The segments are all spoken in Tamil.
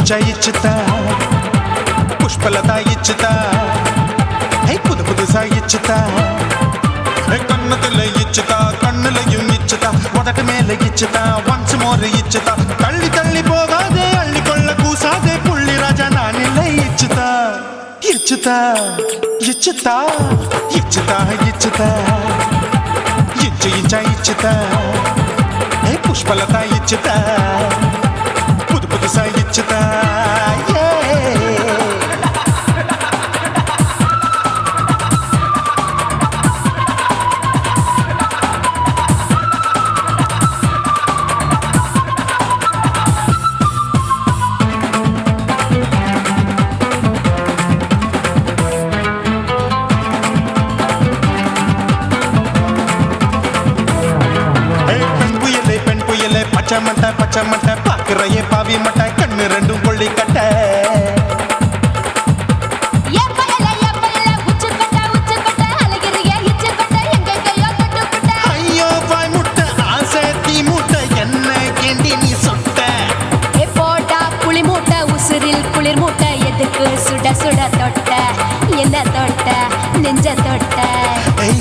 ఇంచా ఇచ్చుతా పుష్పలత ఇచ్చుతా హే పుదు పుదుసా ఇచ్చుతా కన్నతుల ఇచ్చుతా కన్నులயும் ఇచ్చుతా మొదట మేల ఇచ్చుతా వన్స్ మోర్ ఇచ్చుతా తల్లి తల్లి పోగాదే అள்ளிకొళ్ళ కూసాదే పుల్లి రాజా నానిల్ల ఇచ్చుతా ఇచ్చుతా ఇచ్చుతా ఇచ్చుతా ఇచ్చుతా ఇచ్చు ఇంచా ఇచ్చుతా హే పుష్పలత ఇచ్చుతా పుదు పుదుసా ఇచ్చుతా பச்சமட்ட பச்சமட்ட பாக்குறையே பாவி மட்ட கண்ணு ரெண்டும் கொள்ளி கட்ட ஐயோ பாய் முட்டை ஆசை தீ மூட்டை என்ன கேண்டி நீ சொட்ட போட்டா புளி மூட்டை உசுரில் குளிர் மூட்டை எதுக்கு சுட சுட தொட்ட என்ன தொட்ட நெஞ்ச தொட்ட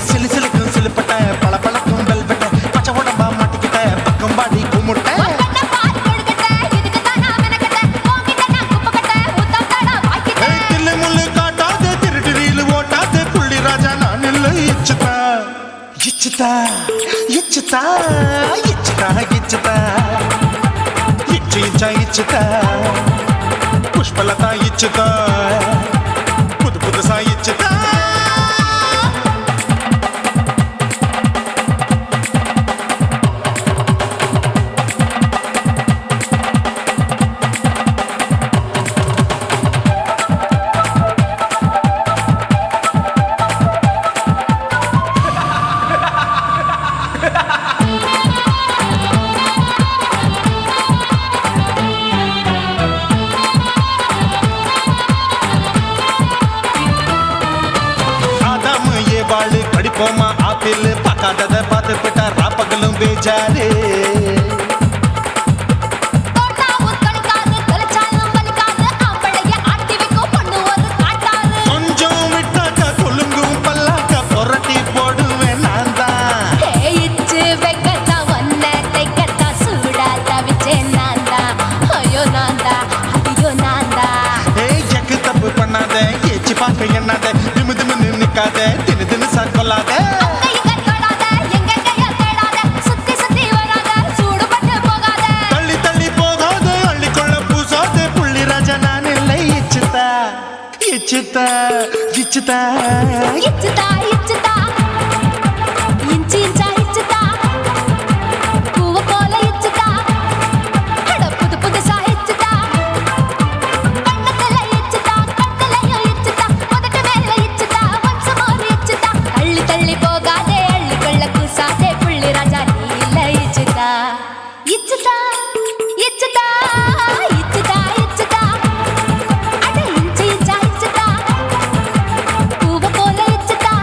சிலு சிலுக்கும் சிலுப்பட்ட பல பழக்கும் வெல்வெட்ட பச்சை உடம்பா மாட்டிக்கிட்ட பக்கம் பாடி குமுட்ட ఇచ్చుతా ఇచ్చుతా ఇచ్చుతా ఇచ్చుతా ఇచ్చు ఇంచా ఇచ్చుతా పుష్పలత ఇచ్చుతా పుదు పుదుసా ఇచ్చుతా படிப்போமா ஆப்பிள் பார்க்காதத பார்த்து விட்டா ராப்பகலும் பேஜாரு கொஞ்சம் விட்டாக்கா கொலுங்கும் பல்லாக்கா புரட்டி போடுவேன் நான் தான் இச்சு வெக்கத்தா ஒன்ன தைக்கத்தா சூடா தவிச்சேன் நான் தான் ஐயோ நான் தான் ஐயோ நான் தான் எக்கு தப்பு பண்ணாத ஏச்சி பார்க்க எண்ணாத திமு திமுன்னு நிக்காத தினு தினு சார் கொள்ளாத தள்ளி தள்ளி போகாத அள்ளிக்கொள்ள பூசாத புள்ளி ராஜா நான் இல்லை இச்சுதா இச்சுதா இச்சுதா இச்சுதா இச்சுதா இஞ்சி இஞ்சா இச்சுதா பூவ போல இச்சுதா அட புது புதுசா இச்சுதா கண்ணத்துல இச்சுதா கண்ணலையும் இச்சுதா முதட்ட மேல இச்சுதா வம்ச மோர் இச்சுதா தள்ளி தள்ளி போகாதே அள்ளி கொள்ள கூசாதே புள்ளி ராஜா நீ இல்ல இச்சுதா இச்சுதா இச்சுதா இச்சுதா இச்சுதா அட இஞ்சி இஞ்சா இச்சுதா பூவ போல இச்சுதா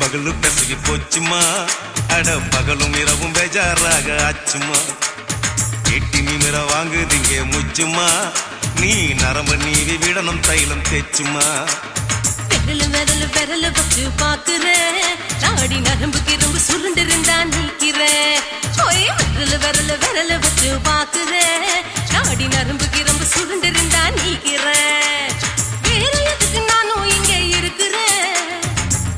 பகலு பெசகி போச்சுமா அட பகலும் இரவும் பேஜாராக ஆச்சுமா எட்டி நிமிர வாங்குதிங்க முச்சுமா நீ நரம்பு நீவி விடணும் தைலம் தேச்சுமா விரல் விரல் வச்சு பாக்குறேன் நாடி நரம்புக்கு ரொம்ப சுருண்டு இருந்தா நீக்கிறேன் விரல் வச்சு பாக்குறேன் நாடி நரம்புக்கு ரொம்ப சுருண்டு இருந்தா நீக்கிறேன் வேற எதுக்கு நானும் இங்க இருக்கிறேன்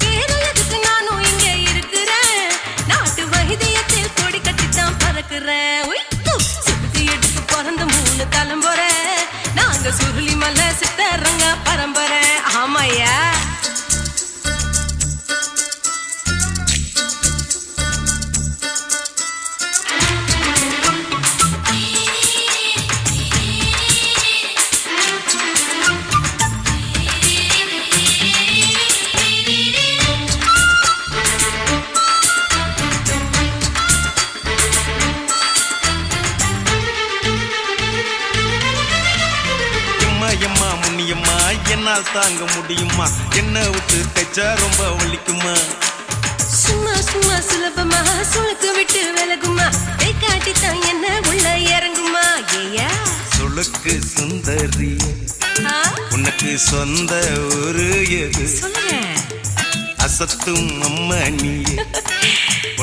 வேற எதுக்கு நானும் இங்க இருக்கிறேன் நாட்டு வைத்தியத்தில் கொடி கட்டித்தான் பறக்கிறேன் சுத்தி எடுத்து பிறந்த 3 தலைமுறை நாங்க சுருளி மலை சித்தரங்க பரம்பரை ஆமாயா எம்மா முன்னியம்மா என்னால் தாங்க முடியுமா என்ன விட்டு தைச்சா ரொம்ப வலிக்குமா சும்மா சும்மா சுலபமா சுளுக்கு விட்டு விலகுமா கை காட்டித்தான் என்ன உள்ள இறங்குமா ஏயா சுளுக்கு சுந்தரி உனக்கு சொந்த ஊரு எது சொல்றேன் அசத்தும் அம்மா நீ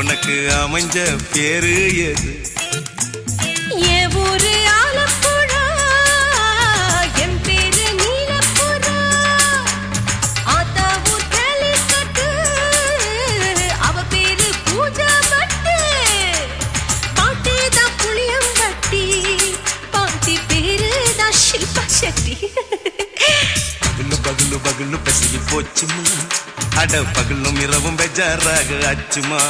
உனக்கு அமைஞ்ச பேரு எது என் ஊரு ஆலப்புழா என் பேரு நீலப்புறா ஆத்தா ஊர் கேலிக்கட்டு அவ பேரு பூஜா பட்டு பாட்டி தான் புளியம்பட்டி பாட்டி பேரு தான் ஷில்பா செட்டி பகலு பகலு பகலு பெசகி போச்சுமா அட பகலும் இரவும் பெஜாராக ஆச்சுமா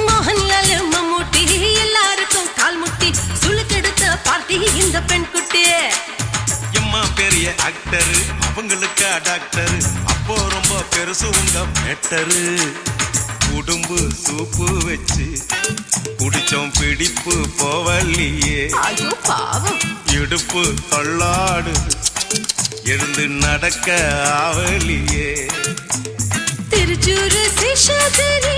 மோகன்லால் மம்மூட்டி எல்லாருக்கும் கால் முட்டி சுளுக்கெடுத்த பார்ட்டி இந்த பெண் குட்டி எம்மா பெரிய ஆக்டர் அவங்களுக்கா டாக்டர் அப்போ ரொம்ப பெருசு உங்க மேட்டரு உடும்பு சூப்பு வச்சு குடிச்சோம் பிடிப்பு போவல்லையே ஐயோ பாவம் இடுப்பு தள்ளாடு எழுந்து நடக்க ஆவலியே திருச்சூரு சிஷாதிரி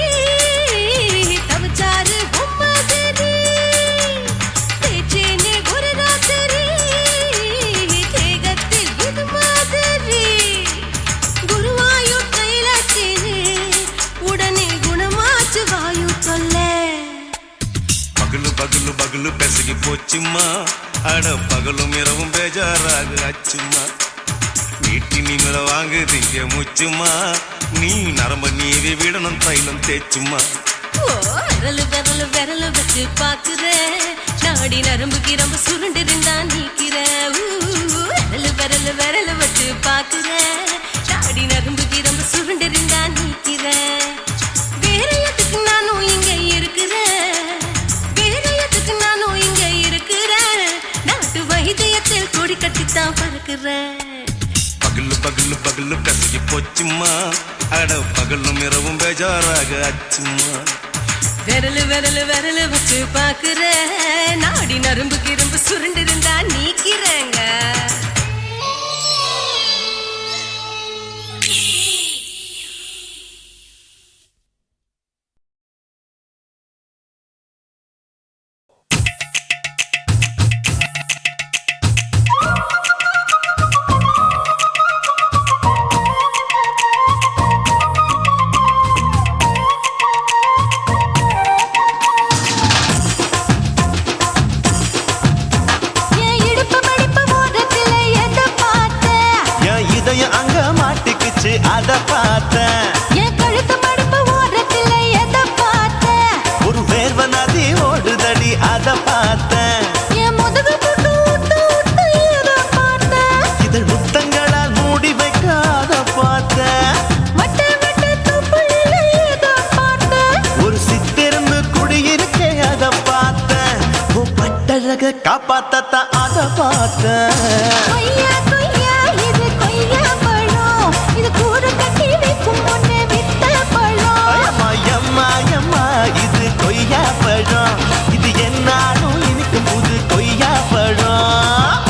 தவச்சாரு பொம்மதிரி தேச்சேனே ஒரு ராத்திரி தேகத்தில் இது மாதிரி குருவாயூர் கைலாச்சினே உடனே குணமாச்சு வாயு தொல்லை பகலு பகலு பகலு பெசகி போச்சுமா அட பகலும் இரவும் பேஜாராக ஆச்சுமா நீட்டி நிமிர வாங்குதிங்க முச்சுமா நீ நரம்பு நீவி விடணும் தைலம் தேச்சுமா விரல் வச்சு பாக்குறேன் நாடி நரம்புக்கு ரொம்ப சுருண்டு இருந்தா நீக்கிறேன் விரல் வச்சு பாக்குறேன் நாடி நரம்புக்கு ரொம்ப சுருண்டு இருந்தா நீக்கிறேன் வேற எதுக்கு நானும் இங்க இருக்கிறேன் வேற எதுக்கு நானும் இங்க இருக்கிறேன் நாட்டு வைத்தியத்தில் கொடி கட்டித்தான் பறக்கிறேன் பகலு பகலு பகலு பெசகி போச்சுமா அட பகலும் இரவும் பேஜாராக ஆச்சுமா விரல் வச்சு பாக்குறேன் நாடி நரம்புக்கு ரொம்ப சுருண்டு இருந்தா நீக்கிறேங்க என் இடுப்பு மடிப்பு ஓரத்துல கட்டழக காப்பாத்தத்த அத பார்த்த கொய்யா கொய்யா இது கொய்யா பழம் இது கூறு கட்டி வைக்கும் முன்னே வித்த பழம் எம்மா எம்மா இது கொய்யா பழம் இது என்னாலும் இனிக்கும் புது கொய்யா பழம்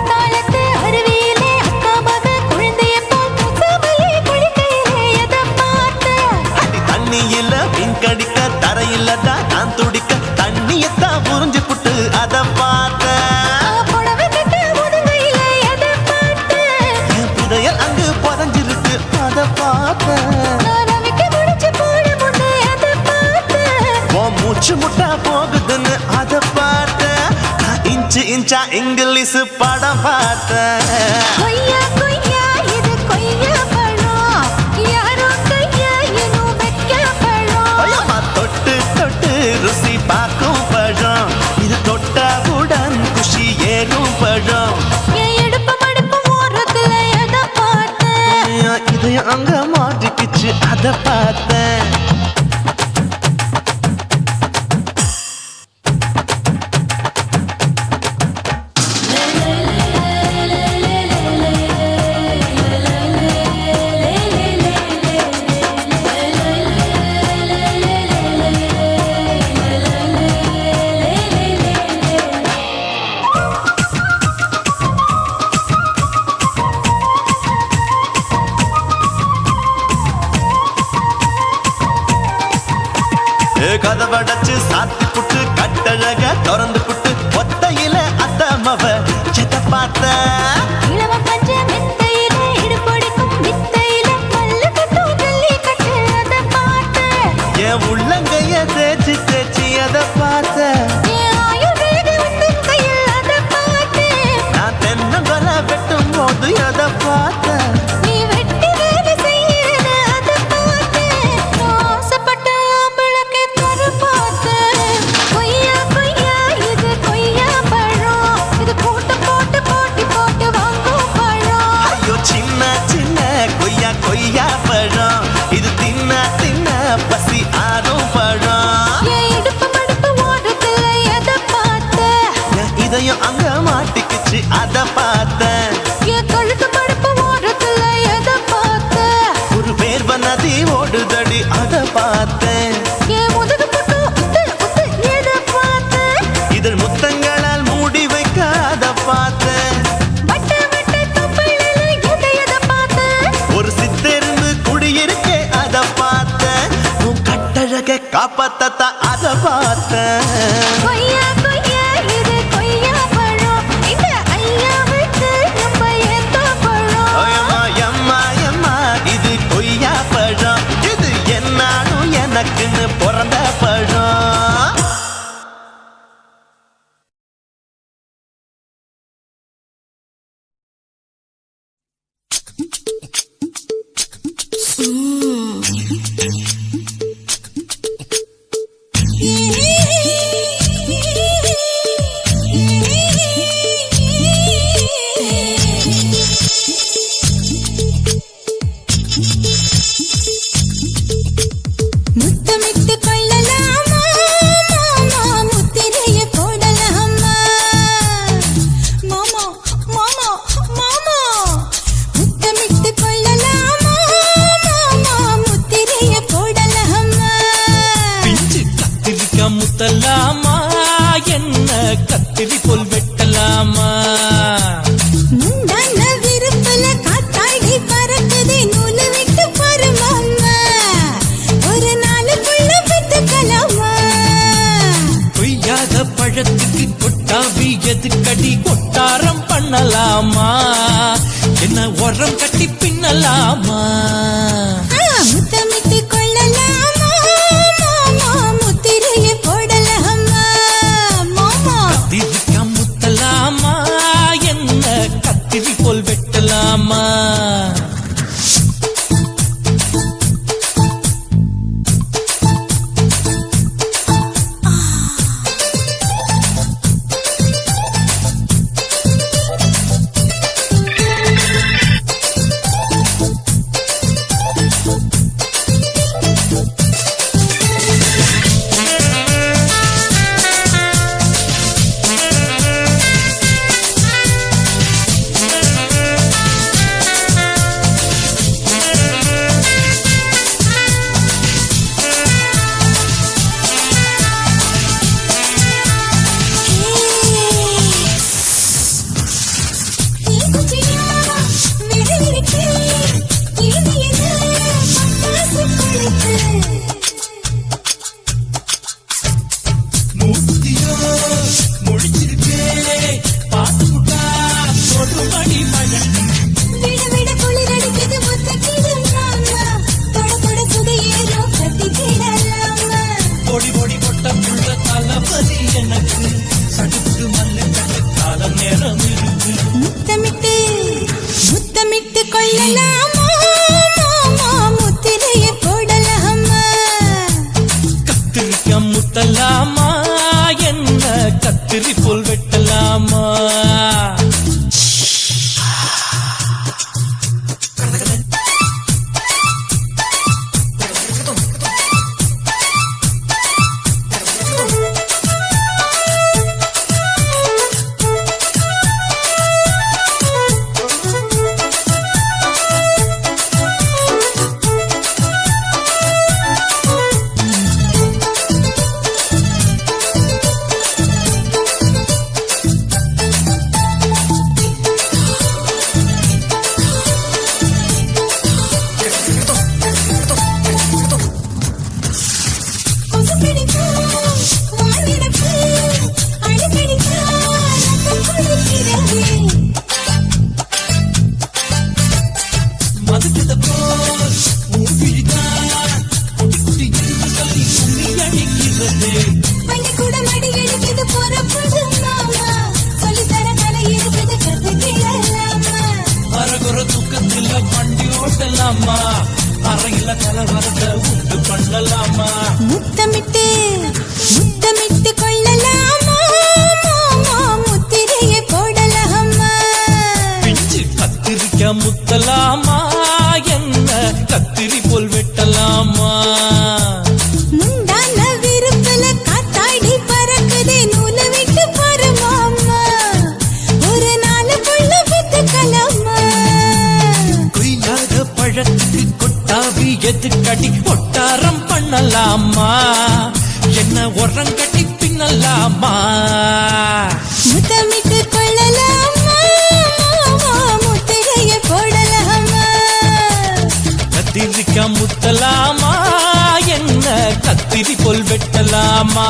தாளத்து அருவியிலே அக்கா மக குழந்தைய போல் முகமையே குளிக்கையிலே எதை பார்த்த அடி தண்ணியில மீன் கடிக்க தரையில்லதான் நான் துடிக்க தண்ணியத்தான் புரிஞ்சு புட்டு அத பார்த்த புடவை கட்ட முதுகையிலே எதை பார்த்த என் புதையல் அங்கு புதஞ்சிருக்கு அத பார்த்த ரவிக்கு முடிச்சு போட முன்னே எதை பார்த்த உன் மூச்சு முட்டா போகுதுன்னு அத பார்த்த நான் இன்ச்சு இன்ச்சா இங்கிலீஷ் படம் பார்த்தேன் கொய்யா கொய்யா இது கொய்யா பழம் யாரோ கையா இன்னும் வைக்க பழம் ஐயம்மா தொட்டு தொட்டு ருசி பார்க்கும் பழம் இது தொட்டவுடன் குஷி ஏறும் பழம் என் இடுப்பு மடுப்பு ஓரத்துல எதை பார்த்த இதயம் அங்க மாட்டிக்கிச்சு அத பார்த்தேன் கதவடைச்சு சாத்தி புட்டு கட்டழக திறந்து புட்டு ஒத்தையில அத்தமவ செத்த பார்த்த இளவ பஞ்ச மெத்தையில இடுப்பொடிக்கும் வித்தையில மல்லு கட்டும் ஜல்லி கட்டு அதை பார்த்த என் உள்ளங்கைய தேய்ச்சி தேய்ச்சி அத பார்த்த என் ஆயுர்வேத உந்தன் கையில் அதை பார்த்த நான் தென்னங்கொலை வெட்டும் போது அத பார்த்த நீ வெட்டி வேலை செய்யறது அதை பார்த்த ஆசைப்பட்ட ஆம்பளக்கு தர பார்த்த கொய்யா கொய்யா இது கொய்யா பழம் இது கூட்டு போட்டு போட்டி போட்டு வாங்கும் பழம் ஐயோ சின்ன சின்ன கொய்யா கொய்யா பழம் இது தின்ன தின்ன பசி ஆறும் பழம் என் இடுப்பு மடுப்பு ஓரத்துல எதை பார்த்த என் இதயம் அங்க மாட்டிக்கிச்சு அத பார்த்தேன் என் கழுத்து மடுப்பு ஓரத்துல எதை பார்த்த ஒரு வேர்வ நதி ஓடுதடி அத பார்த்தேன் என் முதுகு புட்டு உத்து உத்து எதை பார்த்த இதழ் முத்தங்களால் மூடி வைக்க அத பார்த்தேன் வட்ட வட்ட தொப்பையில எதை பார்த்த ஒரு சித்தெருந்து குடியிருக்கே அத பார்த்தேன் உன் கட்டழக காப்பாத்தத்த அத பார்த்தேன் கொய்யா கொய்யா இது கொய்யா பழம் இந்த ஐயாவுக்கு ரொம்ப ஏத்த பழம் எம்மா எம்மா எம்மா இது கொய்யா பழம் இது என்னாலும் எனக்குன்னு பிறந்த பழம் முத்தமிட்டு கொள்ளலாமா மாமா முத்திரைய போடலாமா மாமா மாமா மாமா முத்தமிட்டு கொள்ளலாமா மாமா முத்திரைய போடலாமா பிஞ்சு கத்திரிக்கா முத்தலாமா என்ன கத்திரி போல் வெட்டலாமா முந்தான விருப்பல காத்தாடி பறக்குதே நூலு விட்டு பாரு மாமா ஒரு நாளுக்குள்ள விட்டுக்கலாமா கொய்யாத பழத்துக்கு கொட்டாவி எதுக்கடி கொட்டாரம் பண்ணலாமா என்ன உரம் கட்டி பின்னலாமா முத்தமிட்டு கொள்ளலாமா மாமா முத்திரைய போடலாமா மாமா கத்திரிக்கா முத்தலாமா என்ன ஊத்தியோ முடிச்சிருக்கே பாத்து புட்டா கொடுமடி மழை விட விட குளிர் அடிக்குது முத்தக்கிடுறாமா தொட தொட சுதையேறோ கட்டிக்கிடலாமா பொடி பொடி பொட்ட புள்ள தளபதி எனக்கு சடுக்கு மல்லு கட்ட காலம் நேரம் இருக்கு முத்தமிட்டு முத்தமிட்டு கொள்ளலாமா மாமா முத்திரைய போடலாமா கத்திரிக்க முத்தலாமா என்ன கத்திரி போல் வெட்டலாமா மதுக்கிட்ட போல் ஊபிழிதான் குட்டி குட்டி என்று சொல்லி கும்மி அடிக்கிறது பள்ளிக்கூட மடி எடுக்குது புறப்படும் மாமா சொல்லித்தர கலை இருக்குது கத்துக்கிடலாமா அரகுற தூக்கத்துல வண்டி ஓட்டலாமா அறையில கலவரத்தை உண்டு பண்ணலாமா முத்தமிட்டு முத்தமிட்டு கொள்ளலாமா மாமா முத்திரைய போடலாமா பிஞ்சு கத்திரிக்க முத்தலாமா என்ன கத்திரி போல் வெட்டலாமா முந்தான விருப்பல காத்தாடி பறக்குதே நூல விட்டு பாரு மாமா ஒரு நாலு புள்ள வித்துக்கலாமா கொய்யாத பழத்துக்கு கொட்டாவி எதுக்கடி ஒட்டாரம் பண்ணலாமா என்ன உரம் கட்டி பின்னலாமா முத்தமிட்டு கொள்ளலாமா மாமா முத்திரைய போடலாமா கத்திரிக்க முத்தலாமா என்ன கத்திரி போல் வெட்டலாமா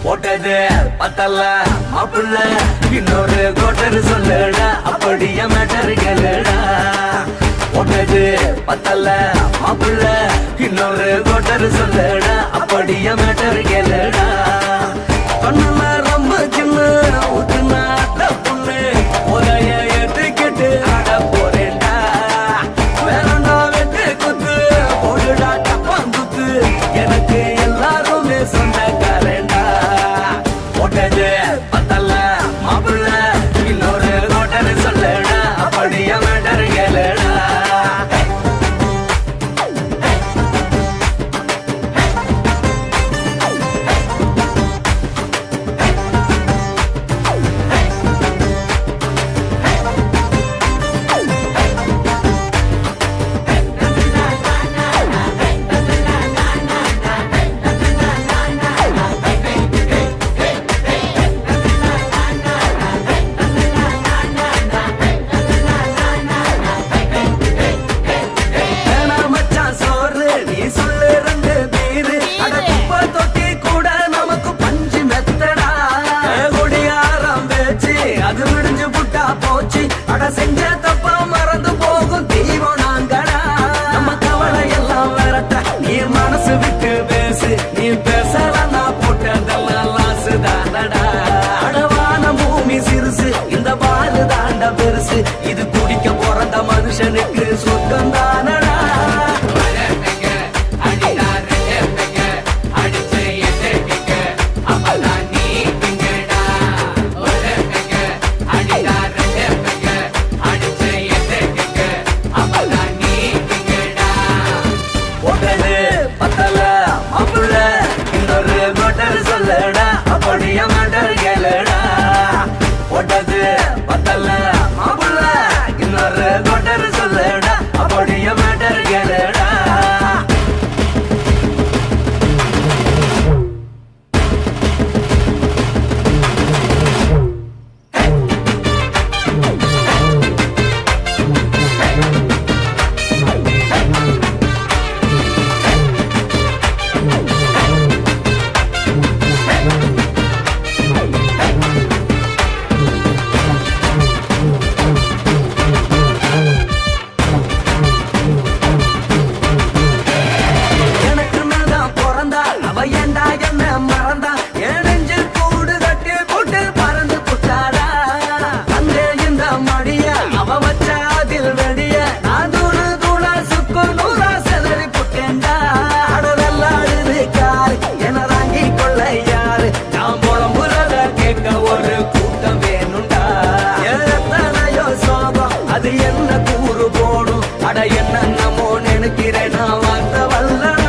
போட்டது பத்தல்ல மாப்பிள்ள இன்னொரு கோட்டர் சொல்லுடா அப்படியே மேட்டர் கேளுடா போட்டது பத்தல்ல மாப்பிள்ள இன்னொரு கோட்டர் சொல்லுடா அப்படியே மேட்டர் கேளுடா கண்ணுல ரொம்ப சின்ன ஊத்துனா தப்புன்னு உரைய ஏத்துக்கிட்டு ஆட போறேன்டா வேறண்டா வெட்டு குத்து போடுடா டப்பாங்குத்து எனக்கு எல்லாருமே சொந்தக்காரண்டா போட்டது பத்தல்ல மாப்பிள்ள இன்னொரு கோட்டர் சொல்லுடா அப்படியே மேட்டர் கேளுடா மனுஷனுக்கு சொர்க்கம் தானடா. அடிச்சு எதிர்க்க அப்பதான் நீ திங்கடா. அடிடா அது என்ன கூறு போடும் அட என்னமோ நினைக்கிறேன் நான் வார்த்தை வல்லடா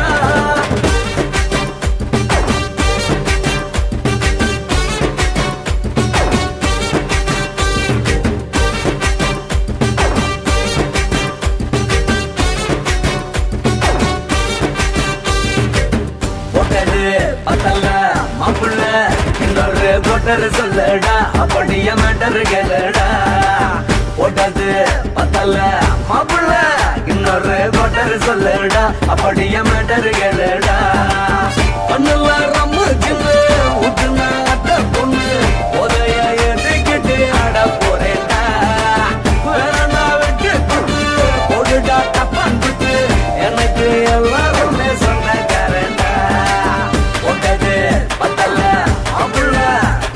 மாப்புள்ள இன்னொரு கொட்டரு சொல்லடா அப்படிய மேட்டரு கேளடா போட்டது பத்தல மாப்புள்ள இன்னொரு கொட்டரு சொல்லடா அப்படிய மேட்டரு கேளடா பண்ணல ரம்மு கிண்ணு ஊட்டுனா அட்ட பொண்ணு உதய ஏற்றிக்கிட்டு ஆட போறேன்டா வேறண்டா வெட்டு குட்டு போடுடா தப்பான் குட்டு எனக்கு எல்லாருமே சொன்னக்காரண்டா போட்டது பத்தல மாப்புள்ள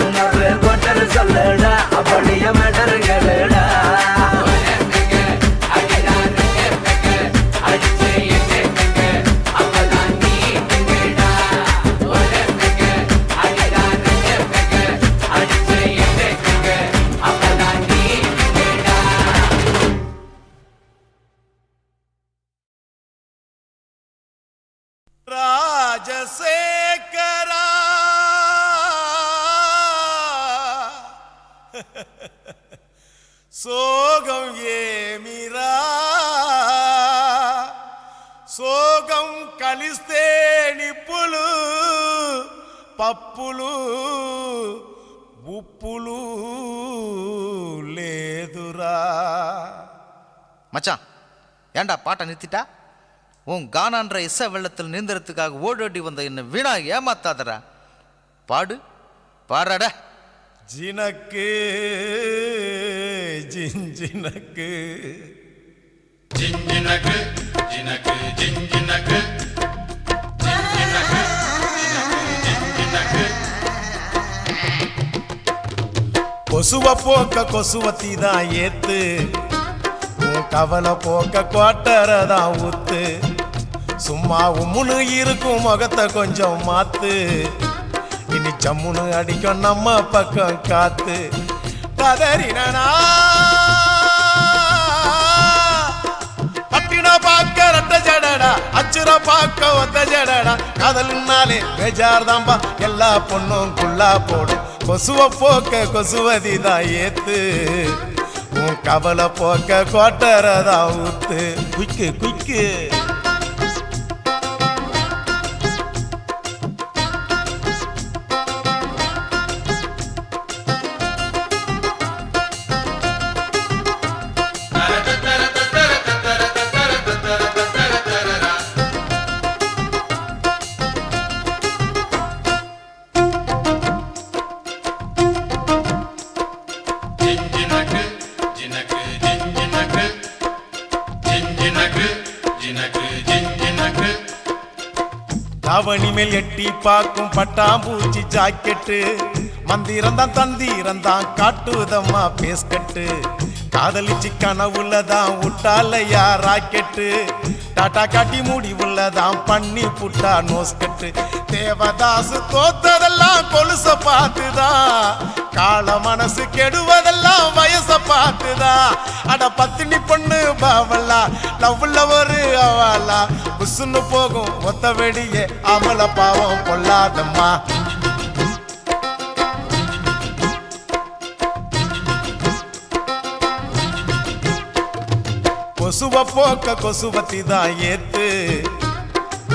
இன்னொரு கொட்டரு சொல்லடா அப்படிய மேட்டரு கேளடா ராஜசேகரா சோகம் ஏமிரா సోగం కలిస్తే నిప్పులు పప్పులు ఉప్పులు లేదురా. மச்சான் ஏண்டா பாட்டை நிறுத்திட்டா? உன் கானான்ற இசை வெள்ளத்தில் நீந்தறதுக்காக ஓடோடி வந்த என்ன வீணா ஏமாத்தாதரா. பாடு பாடாடா. ஜினக்கு ஜிஞ்சினக்கு ஜிஞ்சினக்கு ஜினக்கு ஜிஞ்சினக்கு ஜிஞ்சினக்கு ஜிஞ்சினக்கு கொசுவ போக்க கொசுவத்தி தான் ஏத்து, கவலை போக்க கோட்டரதான் ஊத்து. சும்மா உம்முன்னு இருக்கும் முகத்தை கொஞ்சம் மாத்து, இனி சம்முன்னு அடிக்கும் நம்ம பக்கம் காத்து. கதறினா பட்டின பாக்க ரெட்ட ஜடடா, அச்சுர பாக்க ஒத்த ஜடடா. காதல்னாலே பேஜார் தான்பா, எல்லா பொண்ணும் குள்ளா போடும். கொசுவ போக்க கொசுவதி தான் ஏத்து, உன் கவலை போக்க கோட்டரதான் ஊத்து. குய்க்கு குய்க்கு தாவணி மேல் எட்டி பாக்கும் பட்டாம்பூச்சி ஜாக்கெட்டு, மந்திரந்தான் தந்திரந்தான் காட்டுதம்மா பேஸ்கட்டு. காதலிச்சு கனவுலதான் விட்டாலையா ராக்கெட்டு, டாட்டா காட்டி முடிவுள்ளதான் பண்ணி புட்டா நோஸ்கட்டு. தேவதாசு தோத்ததெல்லாம் கொலுச பார்த்துதான், கால மனசு கெடுவதெல்லாம் வயச பார்த்துதான். அட பத்தினி பொண்ணு பாவலா, லவ்ல ஒரு அவலா, புசுன்னு போகும் ஒத்த வெடியே அமல பாவம் கொள்ளாதம்மா. கொசுவ போக்க கொசுவத்தி தான் ஏத்து,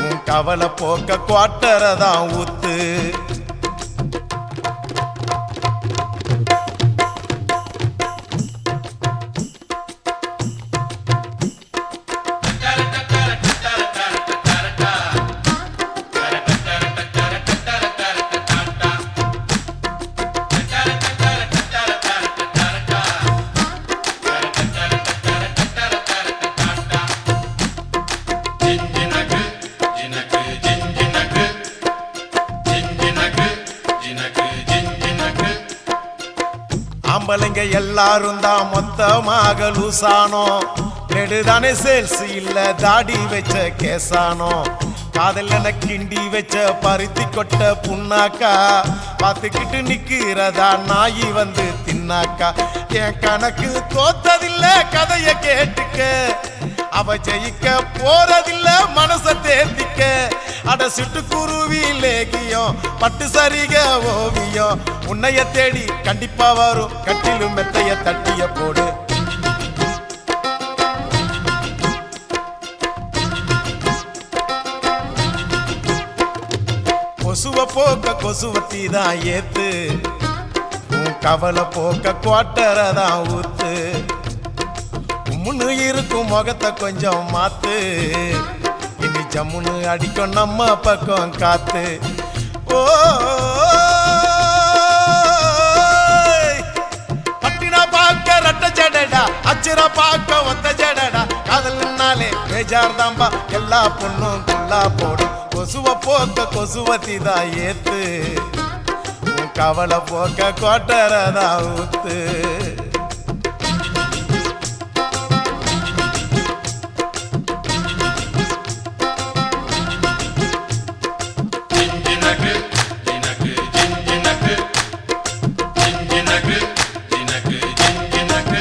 உன் கவலை போக்க குவாட்டரதான் ஊத்து. ஆம்பளைங்க எல்லாரும் தான் மொத்தமாக லூசானோ, நெடுதானே சேல்ஸ் இல்ல தாடி வச்ச கேசானோ. காதல் என கிண்டி வச்ச பருத்தி கொட்ட புண்ணாக்கா, பார்த்துக்கிட்டு நிக்கிறதா நாயி வந்து தின்னாக்கா. என் கணக்கு தோத்ததில்ல இல்ல கதைய கேட்டுக்க அவ ஜெயிக்க போறதில்ல மனச தேர்த்திக்க அட சிட்டுக்குருவி லேகியம் பட்டு சரிக ஓவியம் உன்னைய தேடி கண்டிப்பா வரும் கட்டிலும் மெத்தைய தட்டிய போடு கொசுவ போக்க கொசுவத்தி தான் ஏத்து உன் கவலை போக்க குவாட்டரை தான் ஊத்து உம்முன்னு இருக்கும் முகத்தை கொஞ்சம் மாத்து இனி ஜம்முன்னு அடிக்கும் நம்ம பக்கம் காத்து ஓ பட்டினா பார்க்க ரட்ட ஜடடா அச்சிரா பார்க்க ஒத்த ஜடடா காதல்னாலே பேஜார் தாம்பா எல்லா பொண்ணும் குள்ளா போடும் கொசுவ போக்க கொசுவத்தி தான் ஏத்து உன் கவலை போக்க கோட்டரை தான் ஊத்து ஜினக்கு ஜினக்கு ஜினக்கு ஜினக்கு ஜினக்கு ஜினக்கு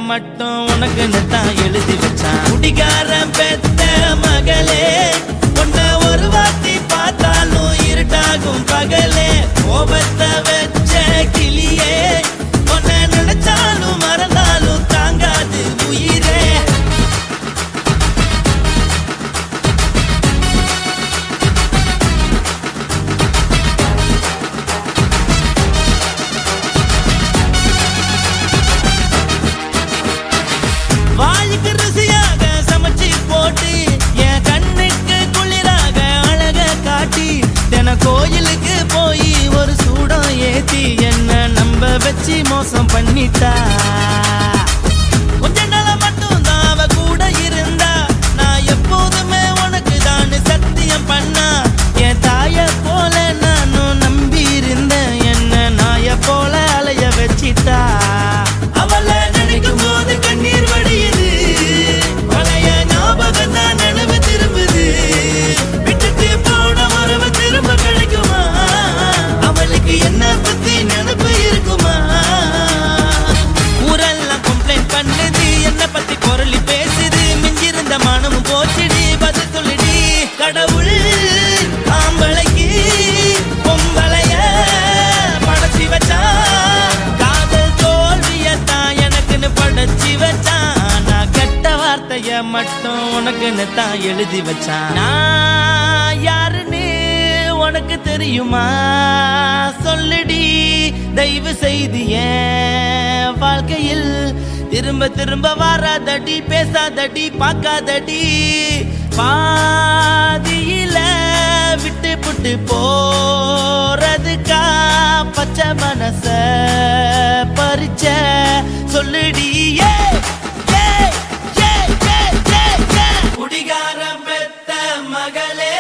மட்டும் உனக்குன்னு தான் எழுதி வச்சான் குடிகாரன் பெத்த மகளே உன்னை ஒரு வாட்டி பார்த்தாலும் இருட்டாகும் பகலே கோபத்தை வச்ச கிளியே உன்னை நினைச்சாலும் மறந்தாலும் தாங்காது உயிரே வாய்க்கு ருசியாக சமைச்சு போட்டு என் கண்ணுக்கு குளிராக அழக காட்டி தின கோயிலுக்கு போய் ஒரு சூடம் ஏத்தி என்ன நம்ப வச்சு மோசம் பண்ணிட்டா கொஞ்ச நாள மட்டும் தான் அவ கூட இருந்தா நான் எப்போதுமே உனக்கு தான் சத்தியம் பண்ணா என் தாய போல நானும் நம்பி இருந்தேன் என்ன நாய போல அலைய வச்சிட்டா அவளை நினைக்கும் போது கண்ணீர் வடியுது பழைய ஞாபகம் தான் நினைவு திரும்புது விட்டுட்டு போன உறவு திரும்ப கிடைக்குமா அவளுக்கு என்ன பத்தி நினைப்பு இருக்குமா ஊரெல்லாம் கம்ப்ளைண்ட் பண்ணுது என்ன பத்தி பொருளி பேசுது மிஞ்சிருந்த மனமும் போச்சுடி பதில் சொல்லுடி கடவுள் ஆம்பளைக்கு பொம்பளைய படைச்சி வச்சா காதல் தோல்வியத்தான் எனக்குன்னு படைச்சி வச்சான் நான் கெட்ட வார்த்தைய மட்டும் உனக்குன்னு தான் எழுதி வச்சான் நான் யாருன்னு உனக்கு தெரியுமா சொல்லுடி தயவு செய்து என் வாழ்க்கையில் திரும்ப திரும்ப வராதடி பேசாதடி பார்க்காதடி பாதியில விட்டு புட்டு போறதுக்கா பச்சை மனச பறிச்ச சொல்லுடி குடிகாரம் பெத்த மகளே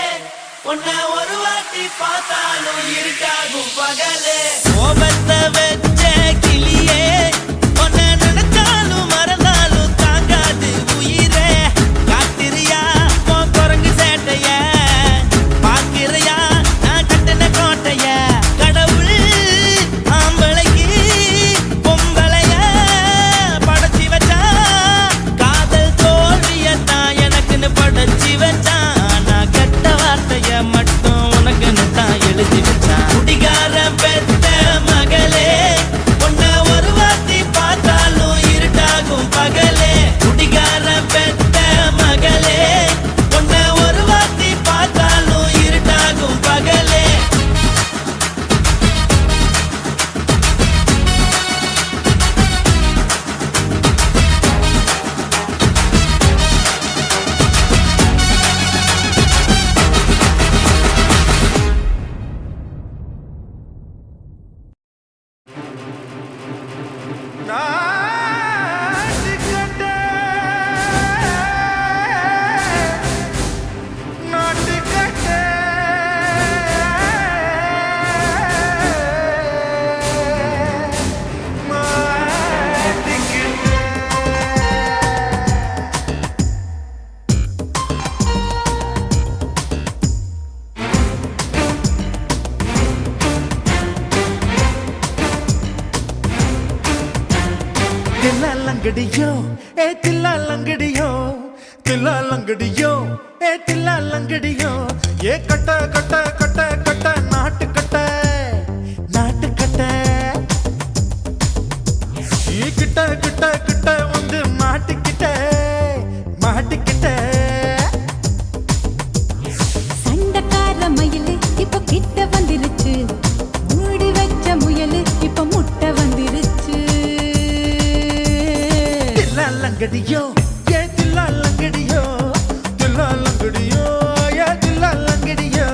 உன்னை ஒரு வாட்டி பார்த்தாலும் இருக்காகும் பகலே கோபத்தை வச்ச கிளியே உன்னை நினைச்சாலும் மறந்தாலும் தாங்காது உயிரே காத்திரியா உன் குரங்கு சேட்டைய பாக்கிறையா நான் கட்டின கோட்டைய கடவுள் ஆம்பளைக்கு பொம்பளைய படைச்சி வச்சா காதல் தோல்வியத்தான் எனக்குன்னு படைச்சி வச்சான் நான் கெட்ட வார்த்தைய மட்டும் உனக்குன்னு தான் எழுதி வச்சான் குடிகார லங்கடியோ ஏ தில்லா லங்கடியோ தில்லா லங்கடியோ ஏ தில்லா லங்கடியோ ஏ கட்ட கட்ட கட்ட கட்ட நாட்டு கட்ட நாட்டு கட்ட நீ கிட்ட கிட்ட கிட்ட வந்து மாட்டிக்கிட்ட மாட்டிக்கிட்ட சண்டக்கார மயிலு இப்ப கிட்ட வந்துருச்சு மூடி வச்ச முயலு இப்ப முட்டை வந்துருச்சு தில்லா லங்கடியோ ஏ தில்லா லங்கடியோ தில்லா லங்கடியோ ஏ தில்லா லங்கடியோ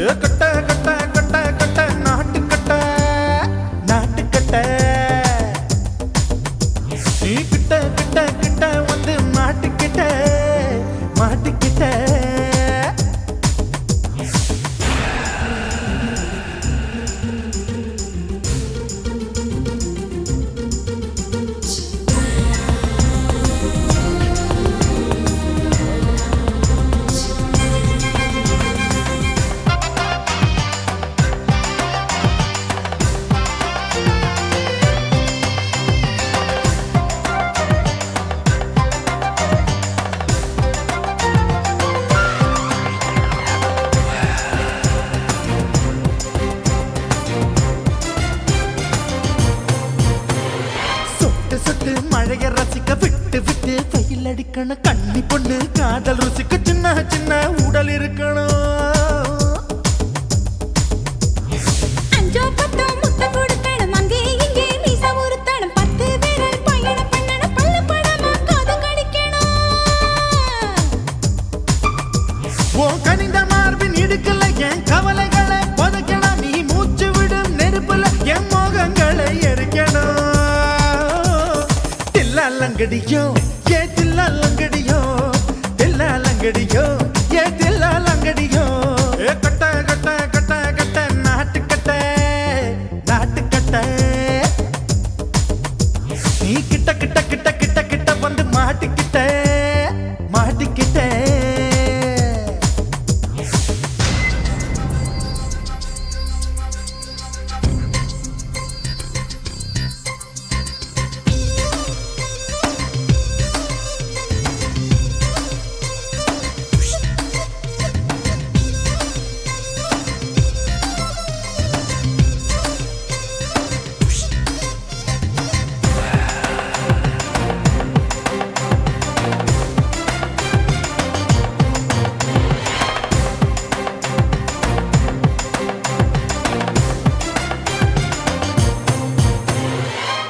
ஏ கட்ட கட்ட கட்ட கட்ட நாட்டு கட்ட நாட்டு கட்ட நீ கிட்ட கிட்ட கிட்ட வந்து மாட்டிக்கிட்ட மாட்டிக்கிட்ட சொட்டு சொட்டு மழைய ரசிக்க விட்டு விட்டு வெயில் அடிக்கணும் கண்ணி பொண்ணு காதல் ருசிக்க சின்ன சின்ன உடல் இருக்கணும் அஞ்சோ பத்தோ முட்டை கொடுக்கணும் அங்கே இங்கே மீசா உருத்தணும் 10 விரல் பயணம் பண்ணணும் பல்ல படமா காது கடிக்கணும் ஓ கனிந்த மார்பின் இடுக்கல என் கவலைகளை புதைக்கணும் நீ மூச்சு விடும் நெருப்புல என் மோகங்களை எரிக்கணும் தில்லா லங்கடியோ ஏ தில்லா லங்கடியோ தில்லா லங்கடியோ ஏ தில்லா லங்கடியோ ஏ கட்ட கட்ட கட்ட கட்ட நாட்டு கட்ட நாட்டு கட்ட நீ கிட்ட கிட்ட கிட்ட கிட்ட கிட்ட வந்து மாட்டிக்கிட்ட மாட்டிக்கிட்ட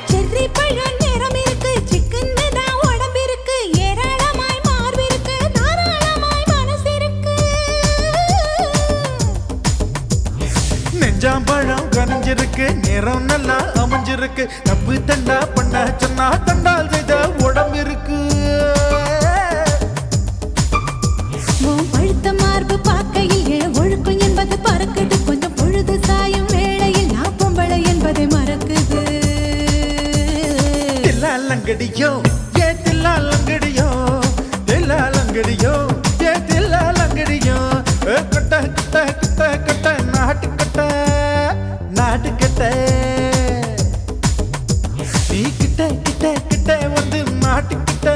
செர்ரி பழம் நிறம் இருக்கு சிக்கன்னு தான் உடம்பு இருக்கு ஏராளமாய் மார்பு இருக்கு தாராளமாய் மனசு இருக்கு நெஞ்சாம்பழம் கனிஞ்சிருக்கு நிறம் நல்லா அமைஞ்சிருக்கு தப்பு தண்டா பண்ண சொன்னா தண்டால் செய்த உடம்பு இருக்கு உன் பழுத்த மார்பு பார்க்கையில் என் ஒழுக்கம் என்பது பறக்குது கொஞ்சம் பொழுது சாயும் வேளையில் நான் பொம்பளை என்பதை மறக்குது தில்லா லங்கடியோ ஏ தில்லா லங்கடியோ தில்லா லங்கடியோ ஏ தில்லா லங்கடியோ ஏ கட்ட கட்ட கட்ட கட்ட நாட்டு கட்ட நாட்டு கட்ட நீ கிட்ட கிட்ட கிட்ட வந்து மாட்டிக்கிட்ட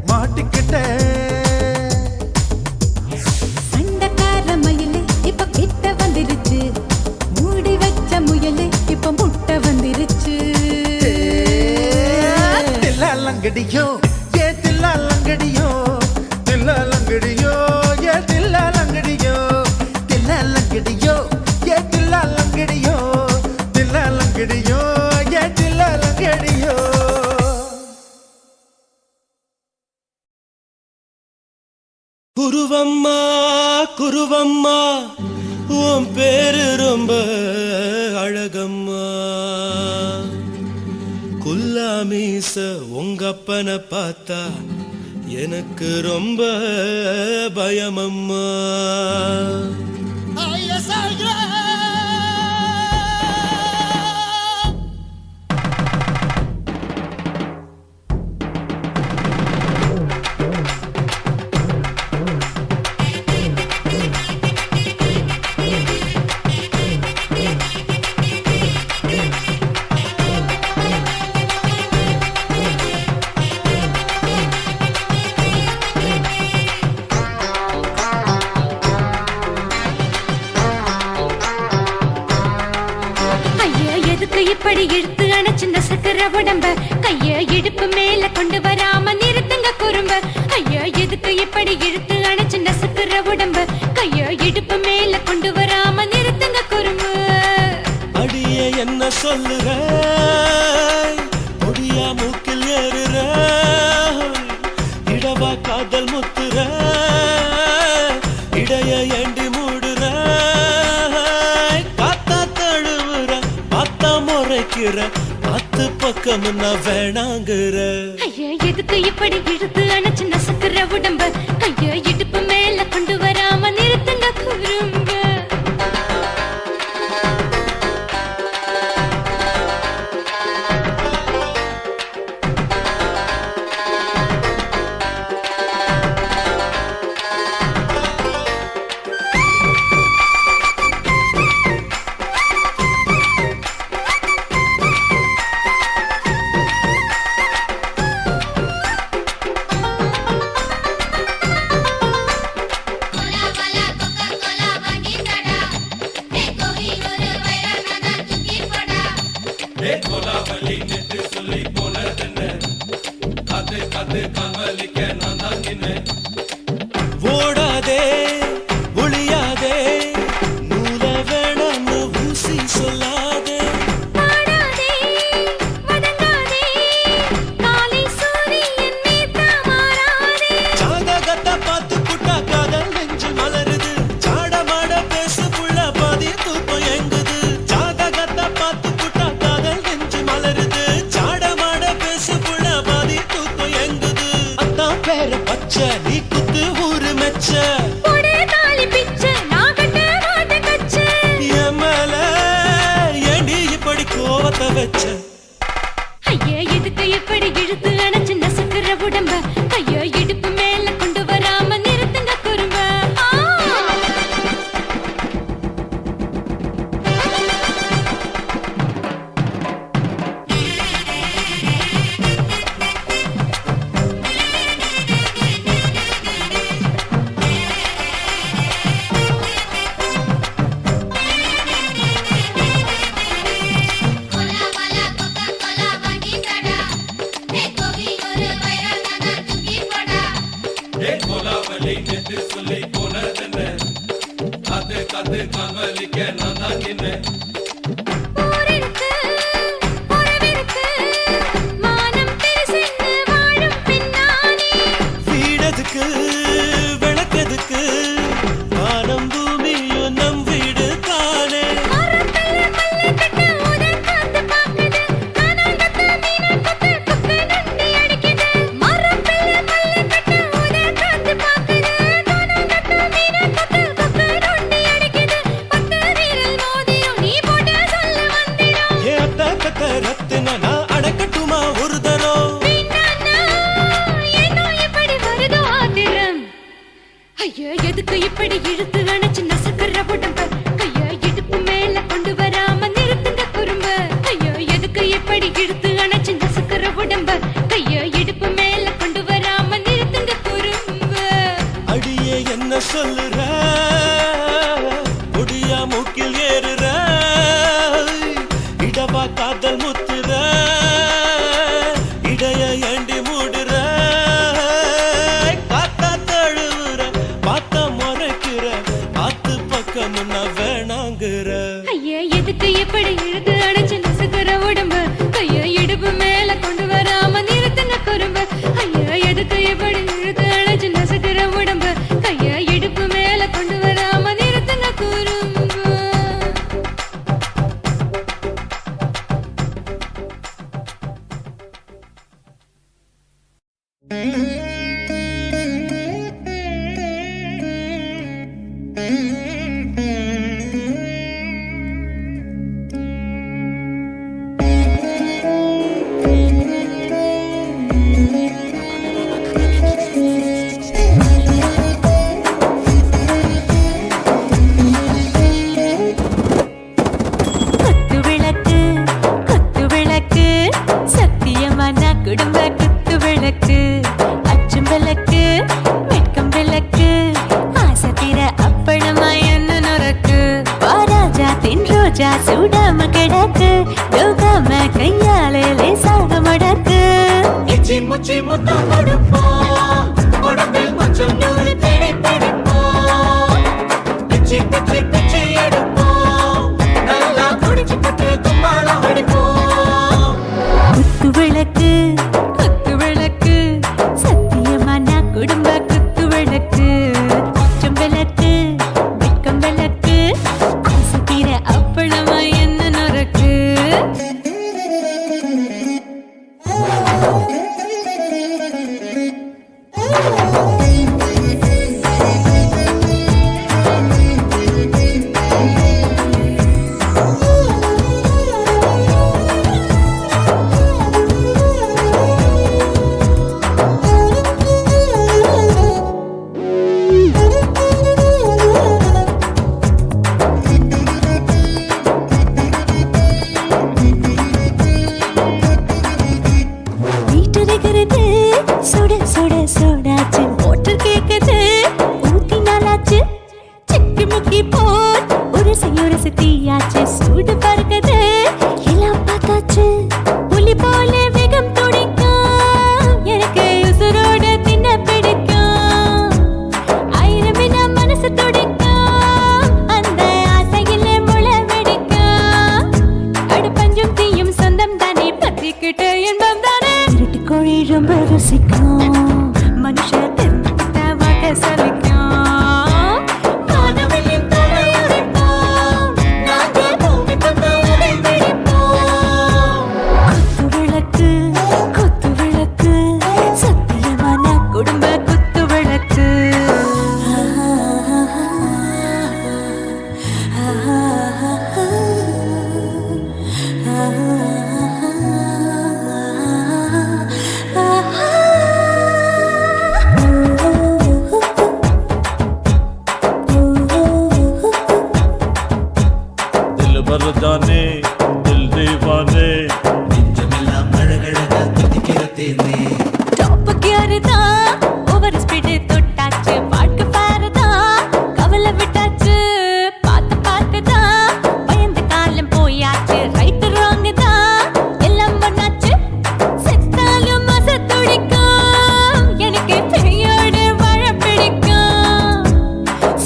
மாட்டிக்கிட்ட சண்டக்கார மயிலு இப்ப கிட்ட வந்துருச்சு மூடி வச்ச முயலு இப்ப முட்டை வந்துருச்சு தில்லா லங்கடியோ ஏ தில்லா லங்கடியோ தில்லா லங்கடியோ ஏ தில்லா லங்கடியோ தில்லா லங்கடியோ ஏ தில்லா லங்கடியோ தில்லா லங்கடியோ ஏ தில்லா லங்கடியோ குருவம்மா குருவம்மா உன் பேரு ரொம்ப அழகம்மா குல்லாமீச உங்க அப்பனை பார்த்தா எனக்கு ரொம்ப பயமம்மா எதுக்கு இப்படி இழுத்து அணைச்சு நசுக்கிற உடம்ப கைய இடுப்பு மேல கொண்டு வராம நிறுத்துங்க குறும்ப ஐயா எதுக்கு இப்படி இழுத்து அணைச்சு நசுக்கிற உடம்ப கைய இடுப்பு மேல கொண்டு வராம நிறுத்துங்க குறும்ப அடியே என்ன சொல்லுற ஒடியா மூக்கில் ஏறுற இடவா காதல் முத்துற இடைய ஏண்டி மூடுற காத்தா தழுவுற பார்த்தா முறைக்கிற பத்து பக்கம் நான் வேணாங்குற ஐயா எதுக்கு இப்படி இழுத்து அணைச்சு நசுக்கிற உடம்ப கைய இடுப்பு மேல கொண்டு வராம நிறுத்துங்க குறும்ப ஓடாதே ஒளியாதே நூல வேணான்னு ஊசி சொல்லாதே பாடாதே வதங்காதே காலை சூரியன் மீது மாறாதே ஜாதகத்தை பார்த்து புட்டா காதல் நெஞ்சு மலருது சாடமாட பேசு புள்ள பாதி தூக்கம் எங்குது ஜாதகத்தை பார்த்து புட்டா காதல் நெஞ்சு மலருது சாடமாட பேசு புள்ள பாதி தூக்கம் எங்குது அத்தான் பேர பச்சை நீ குத்து ஊரு மெச்ச ஒரே தாலி பிச்சை நான் கட்ட மாட்ட கச்சை என் மேல ஏண்டி இப்படி கோவத்தை வச்ச ஐயா எதுக்கு இப்படி இழுத்து அணைச்சு நசுக்கிற உடம்ப கைய இடுப்பு மேல கொண்டு வராம நிறுத்துங்க குறும்ப ஊரிருக்கு உறவிருக்கு மானம் பெருசென்று வாழும் பின்னானே வீடதுக்கு விளக்கதுக்கு வானம் பூமியும் நம் வீடு தானே மரத்துல மல்லி கட்டு உதன் காத்து பாக்குது கானாங்கத்து மீனாங்கத்து குக்கு நண்டி அடிக்குது மரத்துல மல்லி கட்டு உதன் காத்து பாக்குது கானாங்கத்து மீனாங்கத்து குக்கு நண்டி அடிக்குது பத்து வீரல் மோதியும் நீ போட்ட சொல்ல வந்திடும் ஏ அத்த கத்த ரத்தின நான் அடக்கட்டுமா ஒரு தரம் வீணானா ஏனோ இப்படி வருதோ ஆத்திரம் ஐயா எதுக்கு இப்படி இழுத்து அணைச்சு நசுக்கிற உடம்ப கைய இடுப்பு மேல கொண்டு வராம நிறுத்துங்க குறும்ப ஐயா எதுக்கு இப்படி இழுத்து அணைச்சு நசுக்கிற உடம்ப கைய இடுப்பு மேல கொண்டு வராம நிறுத்துங்க குறும்ப அடியே என்ன சொல்லுற ஒடியா மூக்கில் ஏறுற இடவா காதல் முத்துற இடைய ஏண்டி மூடுற காத்தா தழுவுற பார்த்த முறைக்கிற ஆத்து பக்கம் நான் வேணாங்குற ஐயா எதுக்கு இப்படி இழுத்து அணைச்சு நசுக்கிற உடம்ப கைய இடுப்பு மேல கொண்டு வராம நிறுத்துங்க குறும்ப ஐயா எதுக்கு இப்படி இழுத்து அணைச்சு நசுக்கிற உடம்ப கைய இடுப்பு மேல கொண்டு வராம நிறுத்துங்க குறும்ப ரோஜா சூடாம கிடக்கு யோகாம கையாலே லேசாக மடக்கு இச்சி முச்சி முத்தம் கொடுப்போம் உடம்பில் கொஞ்சம் நூறு தேடி பிடிப்போம் பிச்சி பிச்சி பிச்சி எடுப்போம் நல்லா குடிச்சு பட்டு கும்மாளம் அடிப்போம் குத்து விளக்கு சத்தியமா நான் குடும்ப குத்து விளக்கு கொஞ்சம் விளக்கு வெட்கம் விளக்கு ஆசை தீர அப்பளமா என்ன நொறுக்கு வீட்டருகிறது சுட சுட சோடாச்சு மோட்டர் கேக்குது ஊத்தி நாளாச்சு சிக்கி முக்கி போல் உரசி தீயாச்சு சூடு பறக்குது எல்லாம் பார்த்தாச்சு புலி போல வேகம் துடிக்கும் எனக்கு உசுரோட தின்ன பிடிக்கும் ஆயிரம் என மனசு துடிக்கும் அந்த ஆசையில முளை வெடிக்கும் அடுப்பஞ்சும் தீயும் சொந்தம் தானே பத்திக்கிட்டு இன்பம் தானே இருட்டு கோழி ரொம்ப ருசிக்கும் மனுஷ தெரிஞ்சுக்கிட்ட வாக்க சலிக்கும் காணவில்லின் தலை உடைப்போம் நாங்கள் பூமி தந்த உடை வெடிப்போம் குத்து விளக்கு சத்தியமான குடும்ப குத்து விளக்கு दिल भर जाने दिल दीवाने நெஞ்சமெல்லாம் அழகழகா துடிக்கிறதேனே டாப் கியர் தான் ஓவர் ஸ்பீட் தொட்டாச்சு பாட்டு பாரு தான் கவலை விட்டாச்சு பார்த்து தான் பயந்த காலம் போயாச்சு ரைட் ராங் தான் எல்லாம் பண்ணாச்சு செத்தாலும் மச துடிக்கும் எனக்கு பெரியோட வாழ பிடிக்கும்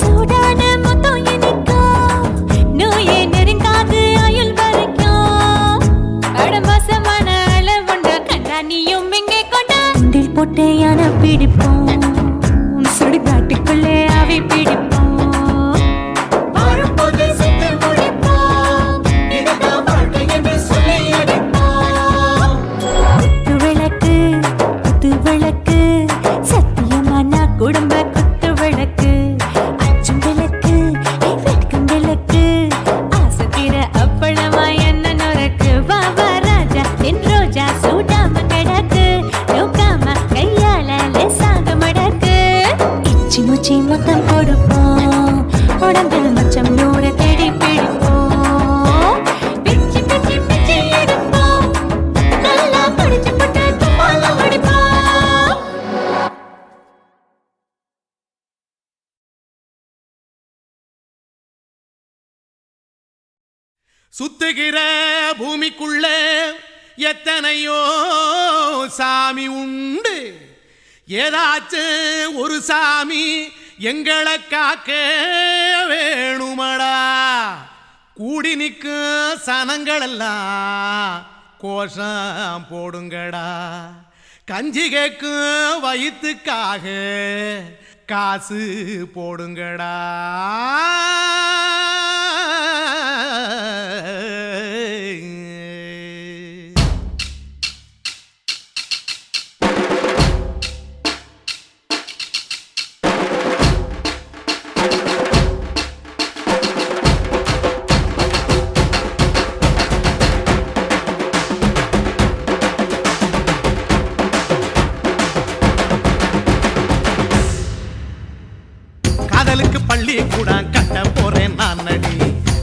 சூடான மொத்தம் இனிக்கும் நோயே நெருங்காது ஆயுள் வரைக்கும் அடமாசமான அளவுண்ட கண்டா நீயும் இங்கே கொண்ட உண்டில் போட்டு யானை பிடிப்போம் சுடுகாட்டுக்குள்ளே அவை பிடிப்போம் வரும்போது செத்து முடிப்போம் இதுதான் வாழ்க்கை என்று சொல்லி அடிப்போம் குத்து விளக்கு சத்தியமான குடும்ப குத்து விளக்கு அச்சும் விளக்கு வெட்கம் விளக்கு ஆசை தீர அப்பளமா என்ன நொறுக்கு வா வா ராஜா என் ரோஜா சூடாம கிடக்கு யோகாம கையால லேசாக மடக்கு இச்சி முச்சி மொத்தம் கொடுப்போம் உடம்பில் மச்சம் நூறு தேடி பிடிப்போம் பிச்சி பிச்சி பிச்சி எடுப்போம் நல்லா படிச்சு போட்டு கும்மாளம் அடிப்போம் சுத்துகிற பூமிக்குள்ள எத்தனையோ சாமி உண்டு ஏதாச்சும் ஒரு சாமி எங்களை காக்க வேணுமடா கூடி நிற்கும் சனங்களெல்லாம் கோஷம் போடுங்கடா கஞ்சி கேக்கும் வயிற்றுக்காக காசு போடுங்கடா காதலுக்கு பள்ளி கூட கட்ட போறேன் நான் நடி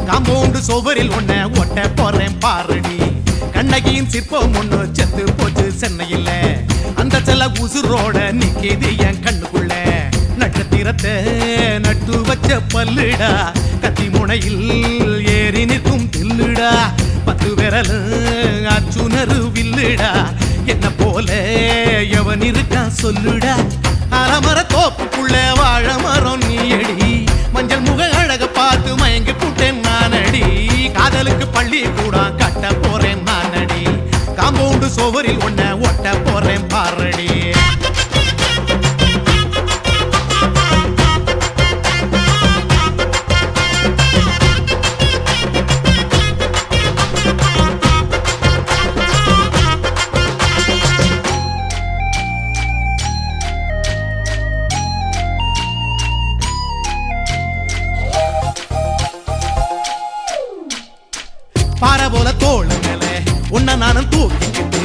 காம்பவுண்டு சுவரில் ஒன்ன ஒட்ட போறேன் பாரடி கண்ணகியின் சிற்பம் ஒண்ணு செத்து போச்சு சென்னையில் அந்த சில உசுரோட நிக்கிது என் கண்ணுக்குள்ள நட்சத்திரத்தை நட்டு வச்ச பல்லுடா கத்தி முனையில் ஏறி நிற்கும் தில் தில்லுடா 10 விரல் அச்சுணரு வில்லுடா என்ன போல எவன் இருக்கான் சொல்லுடா அலமர தோப்புக்குள்ள வாழ மரம் நீயடி மஞ்சள் முக அழக பார்த்து மயங்கி புட்டேன் நானடி காதலுக்கு பள்ளி கூட கட்ட போறேன் நானடி காம்பவுண்டு சோவரில் ஒன்ன ஒட்ட போறேன் பாரடி பாறை போல தோளு மேல உன்ன நானும் தூக்கிக்கிட்டு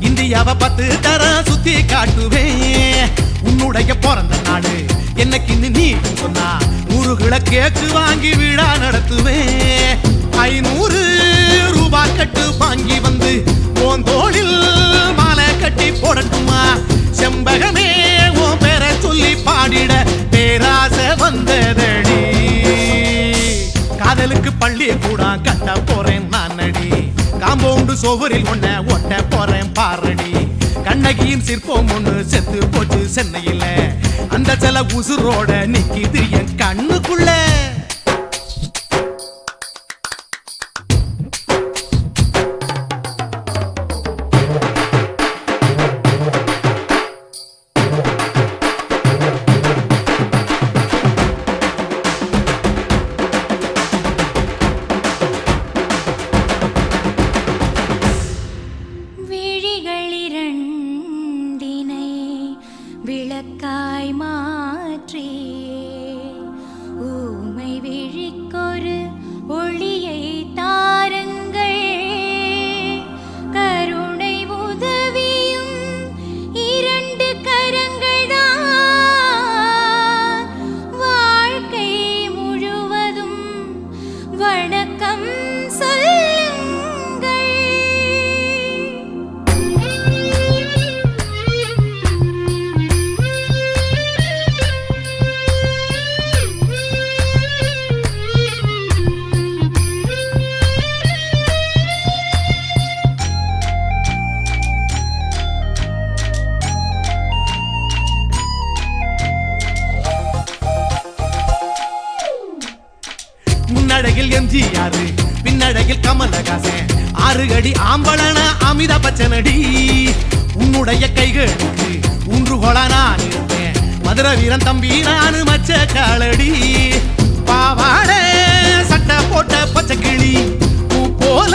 இந்தியாவை 10 தரம் சுத்தி காட்டுவேன் உன்னுடைய பிறந்த நாடு என்னைக்கு நீ சொன்னா 100 கிலோ கேக்கு வாங்கி விழா நடத்துவேன் 500 ரூபாய் கட்டு வாங்கி வந்து உன் தோளில் மாலை கட்டி போடட்டுமா செம்பகமே உன் பேரை சொல்லி பாடிட பேராசை வந்ததடி காதலுக்கு பள்ளி கூட கட்ட போறேன் நானடி காம்பவுண்டு சோவரில் ஒன்ன ஒட்ட போறேன் பாரடி கண்ணகியின் சிற்பம் ஒண்ணு செத்து போச்சு சென்னையில அந்த சில உசுரோட நிக்கிது என் கண்ணுக்குள்ள விளக்காய் மாற்றி ஊமை விழிக்கொரு ஒளியை தாருங்கள் கருணை உதவியும் 2 கரங்கள் தான் வாழ்க்கை முழுவதும் வணக்கம் முன்னழகில் எம்ஜிஆர் பின்னழகில் கமலஹாசன் 6 அடி ஆம்பளன அமிதாப் பச்சனடி உன்னுடைய கைகளுக்கு ஊன்றுகோலா நான் இருப்பேன் மதுரை வீரன் தம்பி நானு மச்ச காலடி பாவாட சட்டை போட்ட பச்சை கிளி பூ போல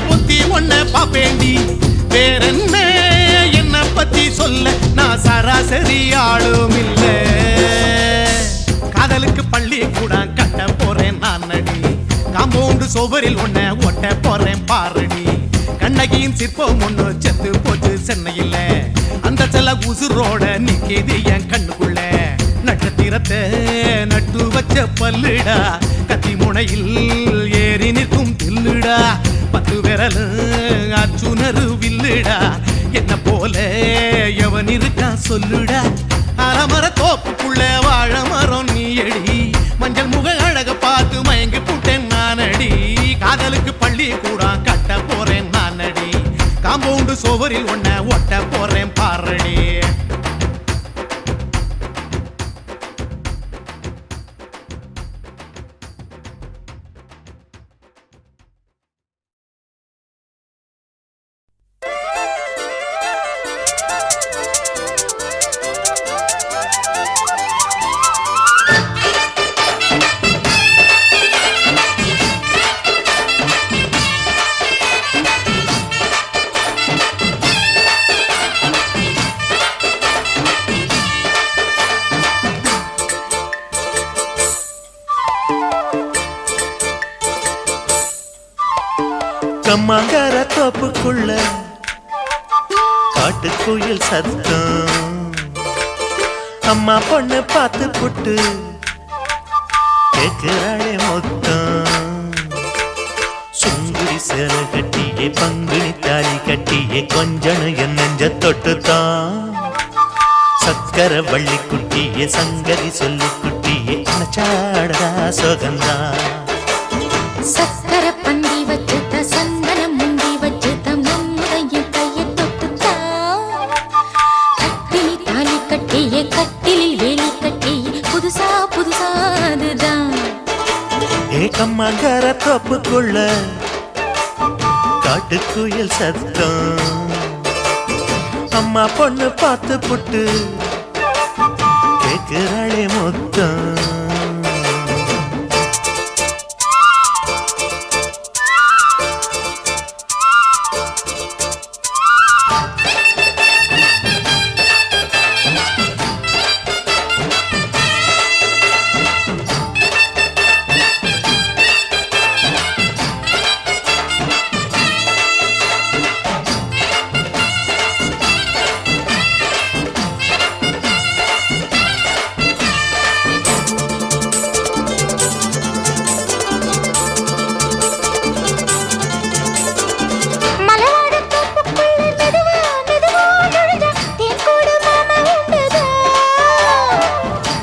பொத்தி ஒன்ன பாப்பேண்டி வேறென்ன என்ன பத்தி சொல்ல நான் சராசரி ஆளும் இல்ல காதலுக்கு பள்ளி கூட கட்ட போறேன் நானடி காம்பவுண்டு சோவரில் ஒன்ன ஒட்ட போறேன் பாரடி கண்ணகியின் சிற்பம் ஒண்ணு செத்து போச்சு சென்னையில அந்த சில உசுரோட நிக்கிது என் கண்ணுக்குள்ள நட்சத்திரத்தை நட்டு வச்ச பல்லுடா கத்தி முனையில் ஏறி நிற்கும் தில்லுடா 10 விரல் அச்சுணரு வில்லுடா என்ன போல எவன் இருக்கான் சொல்லுடா அலமர தோப்புக்குள்ள வாழ மரம் நீயடி மஞ்சள் முக அழக பார்த்து மயங்கி புட்டேன் நானடி காதலுக்கு பள்ளி கூட கட்ட போறேன் நானடி காம்பவுண்டு சோவரில் ஒன்ன ஒட்ட போறேன் பாரடி கம்மாங்கர தோப்புக்குள்ள காட்டுக்குயில் சத்தம் அம்மா பொண்ணு பார்த்து புட்டு கேட்கிறாளே மொத்தம் சுங்குடி சேலை கட்டியே பங்குனி தாலி கட்டியே கொஞ்சனு என் நெஞ்ச தொட்டுத்தான் சக்கர வள்ளி குட்டியே சங்கதி சொல்லி குட்டியே நச்சாடா சோகந்தான் சக்கர பந்தி வச்சு தோப்புக்குள்ள காட்டுக்குயில் சத்தம் அம்மா பொண்ணு பார்த்து புட்டு கேக்குறாளே மொத்தம்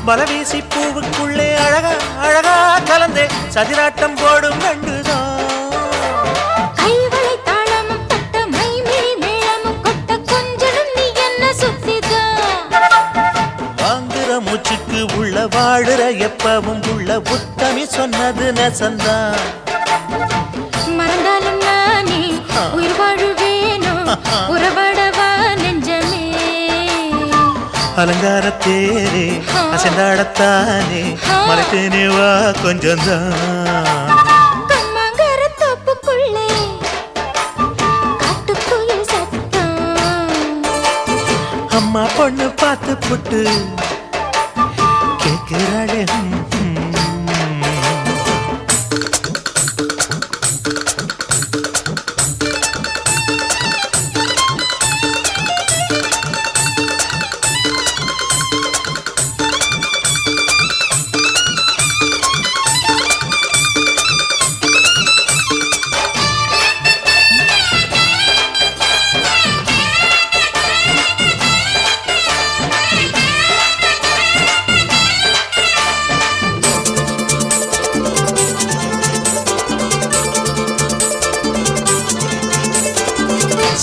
பலவீசி பூவுக்குள்ளே அழகா அழகா கலந்தே சதிராட்டம் போடும் கண்டுதான் கைவளை தாளமும் தட்ட மைமிழி மேளமும் கொட்ட கொஞ்சம் நீ என்ன சுத்திதான் வாங்குற மூச்சுக்கு உள்ள வாடுற எப்பவும் உள்ள உத்தமி சொன்னது நெசந்தான் மறந்தாலும் நானே உயிர் வாழுவேனோ உறவாடவா நெஞ்சமே அலங்கார தேரே அசைந்தாடத்தானே மறைத்தேனே வா கொஞ்சம்தான் கம்மாங்கர தோப்புக்குள்ளே காட்டுக்குயில் சத்தம் அம்மா பொண்ணு பார்த்து புட்டு கேட்கிறாளே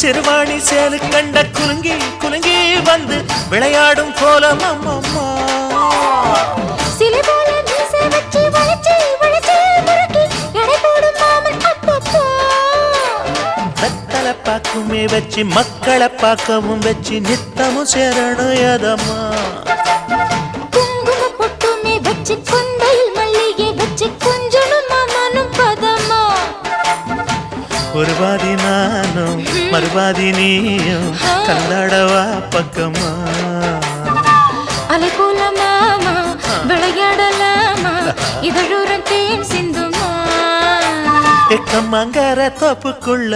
சிறுவாணி சேலு கண்ட குலுங்கி குலுங்கி வந்து விளையாடும் கோலம் அம்மம்மா சிலை போல மீசை வச்சு வளைச்சு வளைச்சு முறுக்கி எடை போடும் மாமன் அப்பப்பா வெத்தலை பாக்குமே வச்சு மக்களை பார்க்கவும் வச்சு நித்தமும் சேரணும் எதம்மா குங்கும பொட்டுமே வச்சு கொண்டையில் மல்லிகை வச்சு கொஞ்சனும் மாமனும் பதமா ஒரு பாதி நானும் மறுபாதி நீயும் கல்லாடவா பக்கமா அலை போல மாமா விளையாடலாமா இதழூரம் தேன் சிந்துமா எக்கம்மாங்கர தோப்புக்குள்ள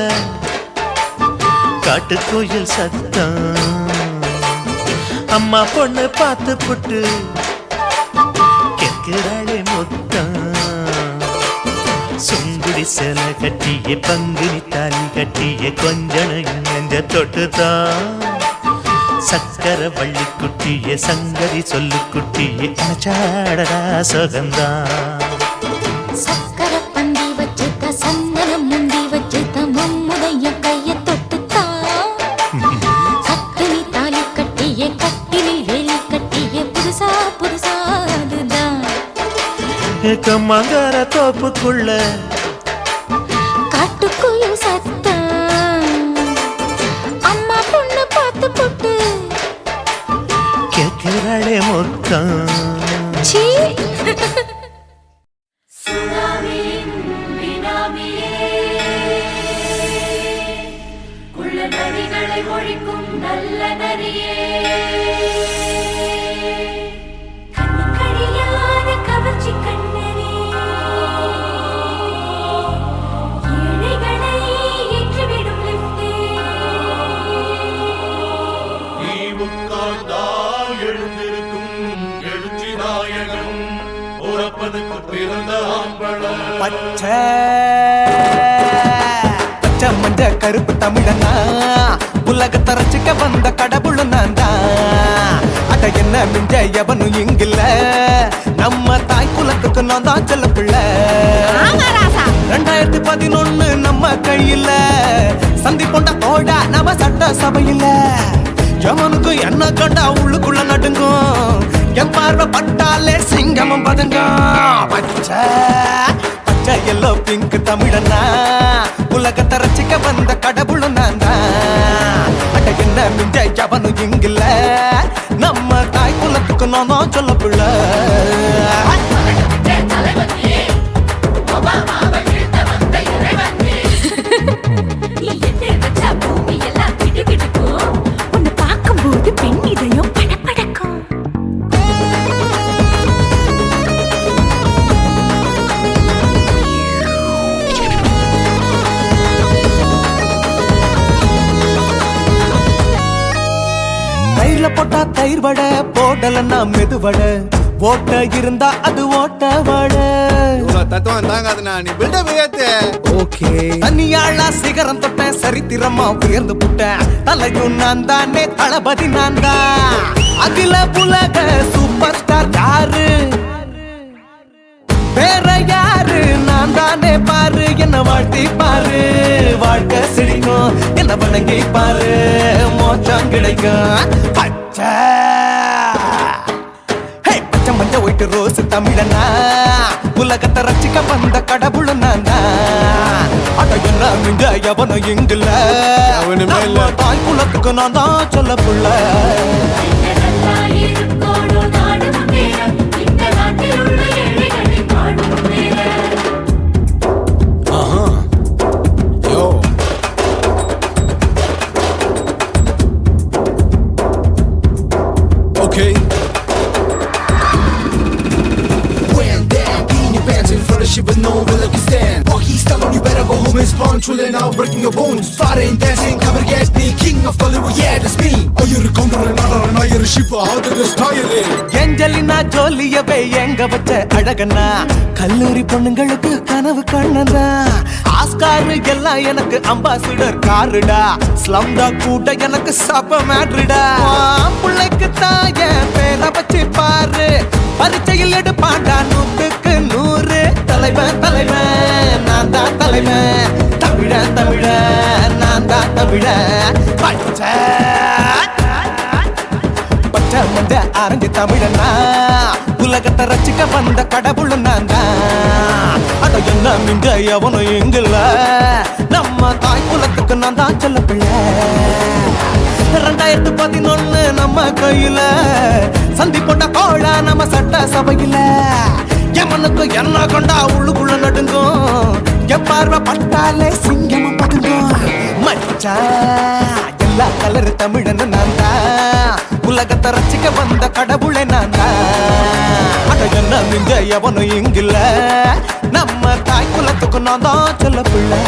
காட்டுக்குயில் சத்தம் அம்மா பொண்ணு பார்த்து புட்டு கேட்கிறாளே மொத்தம் சுங்குடி சேல கட்டிய பங்குனி தாலி கட்டிய கொஞ்சம் நெஞ்ச தொட்டுதான் சக்கர வள்ளி குட்டிய சங்கதி சொல்லு குட்டிய அணைச்சாடடா சுகந்தான் சக்கர பந்தி வச்சுட்ட சந்தனம் முந்தி வச்சுட்ட மம்முடைய கைய தொட்டுத்தான் கட்டினி தாலி கட்டிய கட்டினி வேலி கட்டிய புதுசா புதுசா அதுதான் எக்கம்மாங்கர தோப்புக்குள்ள காட்டுக்குயில் சத்தம் அம்மா பொண்ணு பார்த்து புட்டு கேட்கிறாளே மொத்தம் சீ ஒழிக்கும் நல்ல நரியே கவர்ச்சி கண்ணனே ஏழைகளை ஏற்றிவிடும் லிப்டே நீ உட்கார்ந்தால் எழுந்திருக்கும் எழுச்சி நாயகன் உறப்பதுக்கு பிறந்த ஆம்பள பச்சை மஞ்ச கருப்பு தமிழனா உலகத்தை ரசிக்க வந்த கடவுள் நான் தான் அட என்ன மிஞ்ச எவனும் இங்கில்ல நம்ம தாய் குலத்துக்கு நான் தான் செல்ல பிள்ளை 2011 நம்ம கையில சந்தி போண்ட தோடா நம்ம சட்ட சபையில எவனுக்கு என்ன கண்டா உள்ளுக்குள்ள நடுங்கும் என் பார்வை பட்டாலே சிங்கமும் பதுங்கும் பச்சை பச்சை எல்லோ பிங்க் தமிழனா உலகத்தை ரசிக்க வந்த கடவுளும் நான் தான். அட என்ன மிஞ்ச எவனும் இங்கில்ல, நம்ம தாய் குலத்துக்கு நான் தான் சொல்ல பிள்ளை. உன்னை பார்க்கும்போது பெண் இதயம் படபடக்கும். தயிர்ல போட்டா தயிர் வடை, போடலன்னா மெதுவடை, ஓட்ட இருந்தா அது ஓட்ட வடை. தத்துவம் தாங்காதுண்ணா, நீ பில்டப் ஏத்து. ஓகே தனியாளா சிகரம் தொட்டேன், சரித்திரமா உயர்ந்து புட்டேன், தலையும் நான் தானே, தளபதி நான் தான். அகில உலக சூப்பர் ஸ்டார் யாரு, வேற யாரு, நான் தானே பாரு. என்ன வாழ்த்தி பாரு, வாழ்க்கை சிரிக்கும், என்ன வணங்கி பாரு, மோச்சம் கிடைக்கும். பச்சை பச்சை மஞ்ச ஒயிட்டு ரோஸ் தமிழனா உலகத்தை ரசிக்க வந்த கடவுளும் நான் தான். அட என்ன மிஞ்ச எவனும் இங்குல, நம்ம தாய் குலத்துக்கு நான் தான் சொல்ல புள்ள. Okay. When damn in your pants in front of shit with no will you stand. Oh, he's telling you better go home and spawn, chilling out, breaking your bones. Fighting, dancing, come and get me, king of Bollywood, yeah, that's me. Oh, you're a counter and not you're a shipper, how did this tire it? Angelina ஜோலியவே எங்க வச்ச அழகனா, கல்லூரி பொண்ணுங்களுக்கு கனவு கண்ணனா. ஆஸ்கார் எல்லாம் எனக்கு அம்பாசிடர் காருடா, ஸ்லம்டா கூட எனக்கு சாப்ப மேட்ருடா. பிள்ளைக்கு தாய பேரை வச்சு பாரு, பரீட்சையில் எடுப்பாண்டா 100க்கு 100. தலைவன் தலைவன் நான் தான் தலைவன், தமிழன் தமிழன் நான் தான் தமிழன். பச்சை பச்சை மஞ்ச ஆரஞ்சு தமிழனா உலகத்தை ரசிக்க வந்த கடவுளும் நான் தான். அட என்ன மிஞ்ச எவனும் எங்குல, நம்ம தாய் குலத்துக்கு நான் தான் சொல்ல பிள்ளை. 2011 நம்ம கையில, சந்தி போட்ட கோழ நம்ம சட்ட சபையில. எமனுக்கு என்ன கொண்டா உள்ளுக்குள்ள நடுங்கும், எப்பார்வ பட்டாலே சிங்கமும் பதுங்கும். மச்சா எல்லா கலர் தமிழன்னு நான் தான், உலகத்தை ரசிக்க வந்த கடவுளை நான் தான். அட என்ன மிஞ்ச எவனும் இங்கில்ல, நம்ம தாய் குலத்துக்கு நான் தான் சொல்ல பிள்ளை.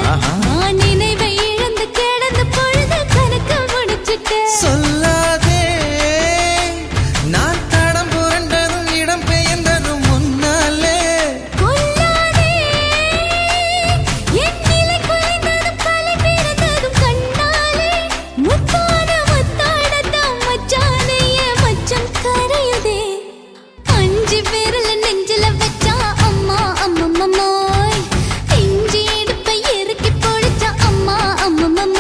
நான் நினைவை இழந்து கிடந்த பொழுது கணக்கு முடிச்சிட்ட சொல்லாதே நான் தடம் புரண்டதும் இடம் பெயர்ந்ததும் முன்னாலே கொல்லாதே என் நிலை குலைந்ததும் தலை பிறந்ததும் கண்ணாலே முத்தான முத்தாடத்தான் மச்சானைய மச்சம் கரையுதே அஞ்சு விரல நெஞ்சில வச்சா அம்மா அம்மம்மோய் இஞ்சி இடுப்பை இறுக்கி பொழிச்சா அம்மா அம்மம்மோய்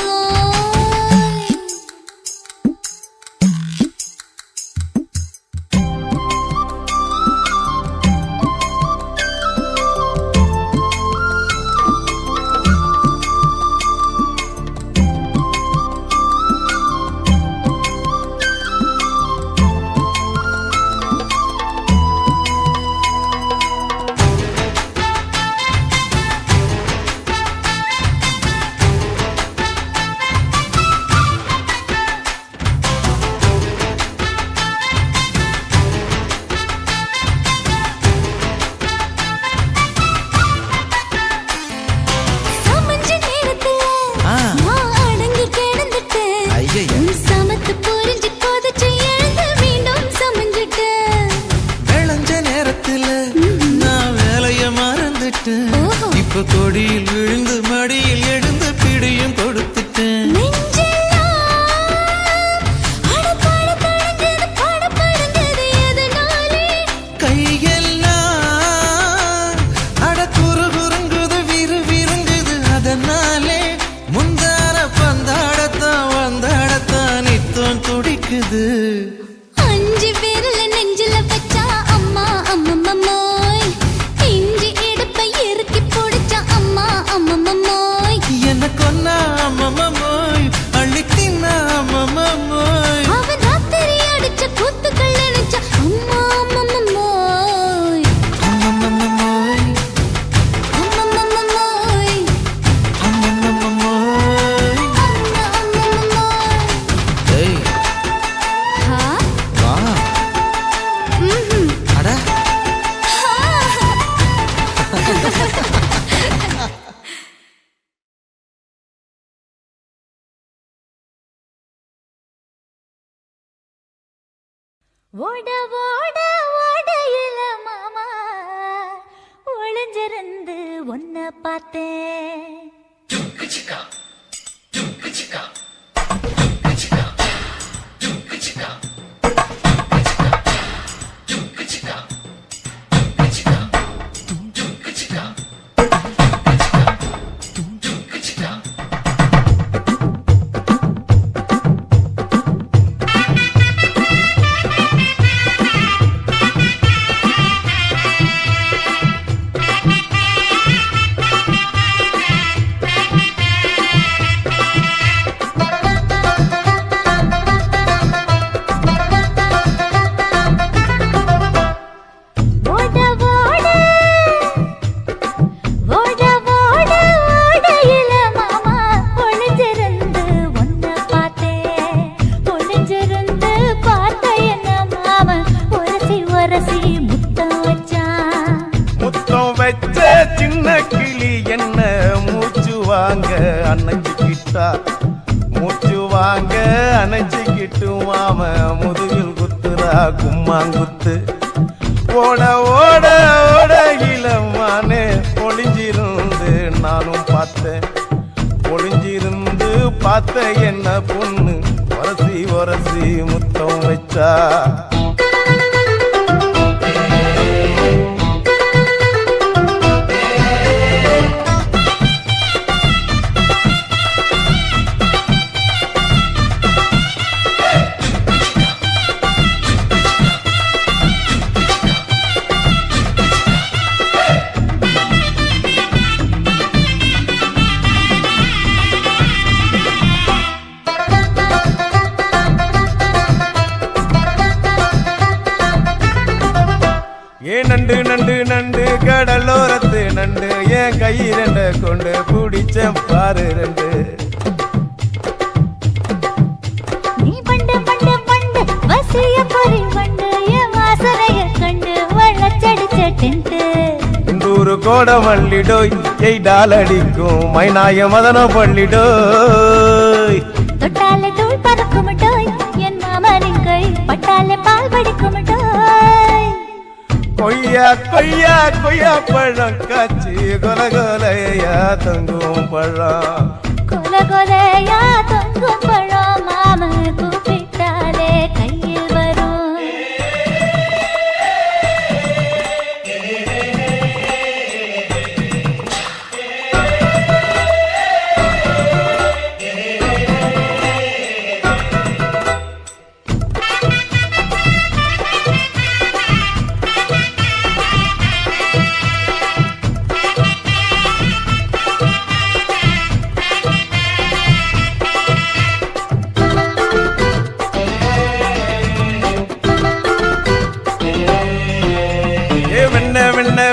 சமஞ்ச நேரத்துல நான் அடங்கி கிடந்துட்டேன் ஐயைய. உன் சமத்து புரிஞ்சு கொதிச்சு எழுந்து மீண்டும் சமஞ்சிட்டேன் விளைஞ்ச நேரத்துல நான் வேலைய மறந்துட்டேன் ஓஹோ. இப்ப கொடியில் விழுந்து மடியில் எழுந்து பிடியும் கொடுத்துட்டேன் நெஞ்செல்லாம் அடப்பாட தடஞ்சது படபடந்தது எதனாலே கையெல்லாம் அட குறுகுறுங்குது விறுவிறுங்குது அதனாலே முந்தான பந்தாடத்தான் வந்தாடத்தான் நித்தம் துடிக்குது அஞ்சு விரல நெஞ்சில வச்சா அம்மா அம்மம்மோய் இஞ்சி இடுப்பை இறுக்கி பொடிச்சா அம்மா அம்மம்மோய் என்ன கொன்னா அம்மம்மோய் அள்ளி தின்னா அம்மம்மோய் அவன் ராத்திரி அடிச்ச கூத்துக்கள் நினைச்சா அம்மா அம்மம்மோய் அம்மம்மோய் அம்மம்மோய் அம்மம்மோய் அம்மம்மோய் ஏய் ஹா வா அட ஓட ஓட ஓடையில மாமா ஒளிஞ்சிருந்து ஒன்ன பார்த்தேன் ஓட ஓட ஓட ஓட ஓடையில மாமா ஒளிஞ்சிருந்து ஒன்ன பார்த்தேன் ஒளிஞ்சிருந்து பார்த்த என்ன மாமா உரசி உரசி முத்தம் வச்சான் முத்தம் வச்ச சின்ன கிளி என்ன மூச்சு வாங்க அணைச்சிக்கிட்டா மூச்சு வாங்க அணைச்சிக்கிட்டு மாம முதுகில் குத்துறா கும்மாங்குத்து ஓட ஓட ஓட இளமானே ஒளிஞ்சிருந்து நானும் பார்த்தேன் ஒளிஞ்சிருந்து பார்த்த என்ன பொண்ணு உரசி உரசி முத்தம் வச்சா நண்டு நண்டு நண்டு கடலோரத்து நண்டு என் கை ரெண்ட கொண்டு பிடிச்ச பாரு ரெண்டு நீ பண்டு பண்டு பண்டு வசிய பொறி பண்டு என் வாசனைய கண்டு வள்ளச்சடிச்ச டென்ட் இந்தூரு கோட மல்லிடோய் எய்டால் அடிக்கும் மைனாய மதன பள்ளிடோய் தொட்டாலே தூள் பறக்குமட்டோய் என் மாமனின் கை பட்டாலே பால் படிக்குமட்டோய் கொய்யா கொய்யா கொய்யா பழம் காய்ச்சி கொல கொலையா தொங்கும் பழம் கொல கொலையா தொங்கும் பழம் மாம கூப்பிட்டாலே கையில் வரும்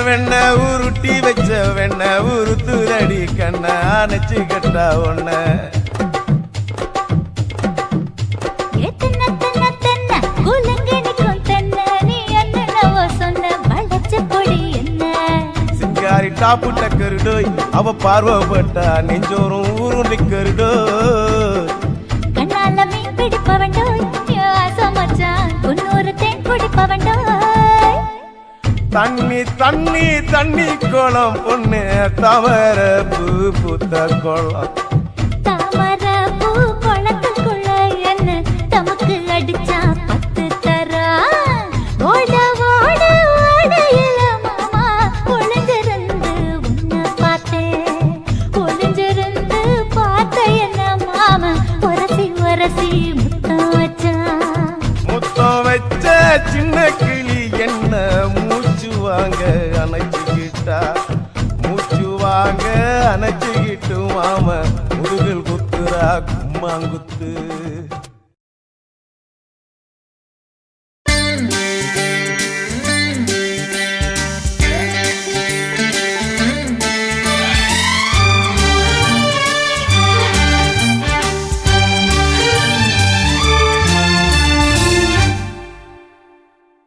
வெண்ண உருட்டி வச்ச வெண்ண உருத்துதடி கண்ண அணைச்சு கட்டா ஒன்ன சிங்காரி டாப்பு டக்கருடோய் அவ பார்வப்பட்டா நெஞ்சோறும் ஊரும் நிக்கருடோய் கண்ணால மீன் பிடிப்பவண்டோய் ஆசமச்சான் குன்னூறு தேன் குடிப்பவண்டோய் தண்ணி தண்ணி தண்ணி கோலம் பொண்ணு தாமர பூ பூத்த கோலம் தாமர பூ குளத்துக்குள்ள என்ன தமக்கு அடிச்சா 10 தரா ஓட ஓட ஓடையில மாமா ஒளிஞ்சிருந்து உன்னை பார்த்தேன் ஒளிஞ்சிருந்து பார்த்த என்ன மாமா உரசி உரசி முத்தம் வச்சான் முத்தம் வச்ச சின்ன கிளி என்ன மூச்சு வாங்க அணைச்சுக்கிட்டா மூச்சு வாங்க அணைச்சுக்கிட்டு மாம முதுகில் குத்துறா கும்மாங்குத்து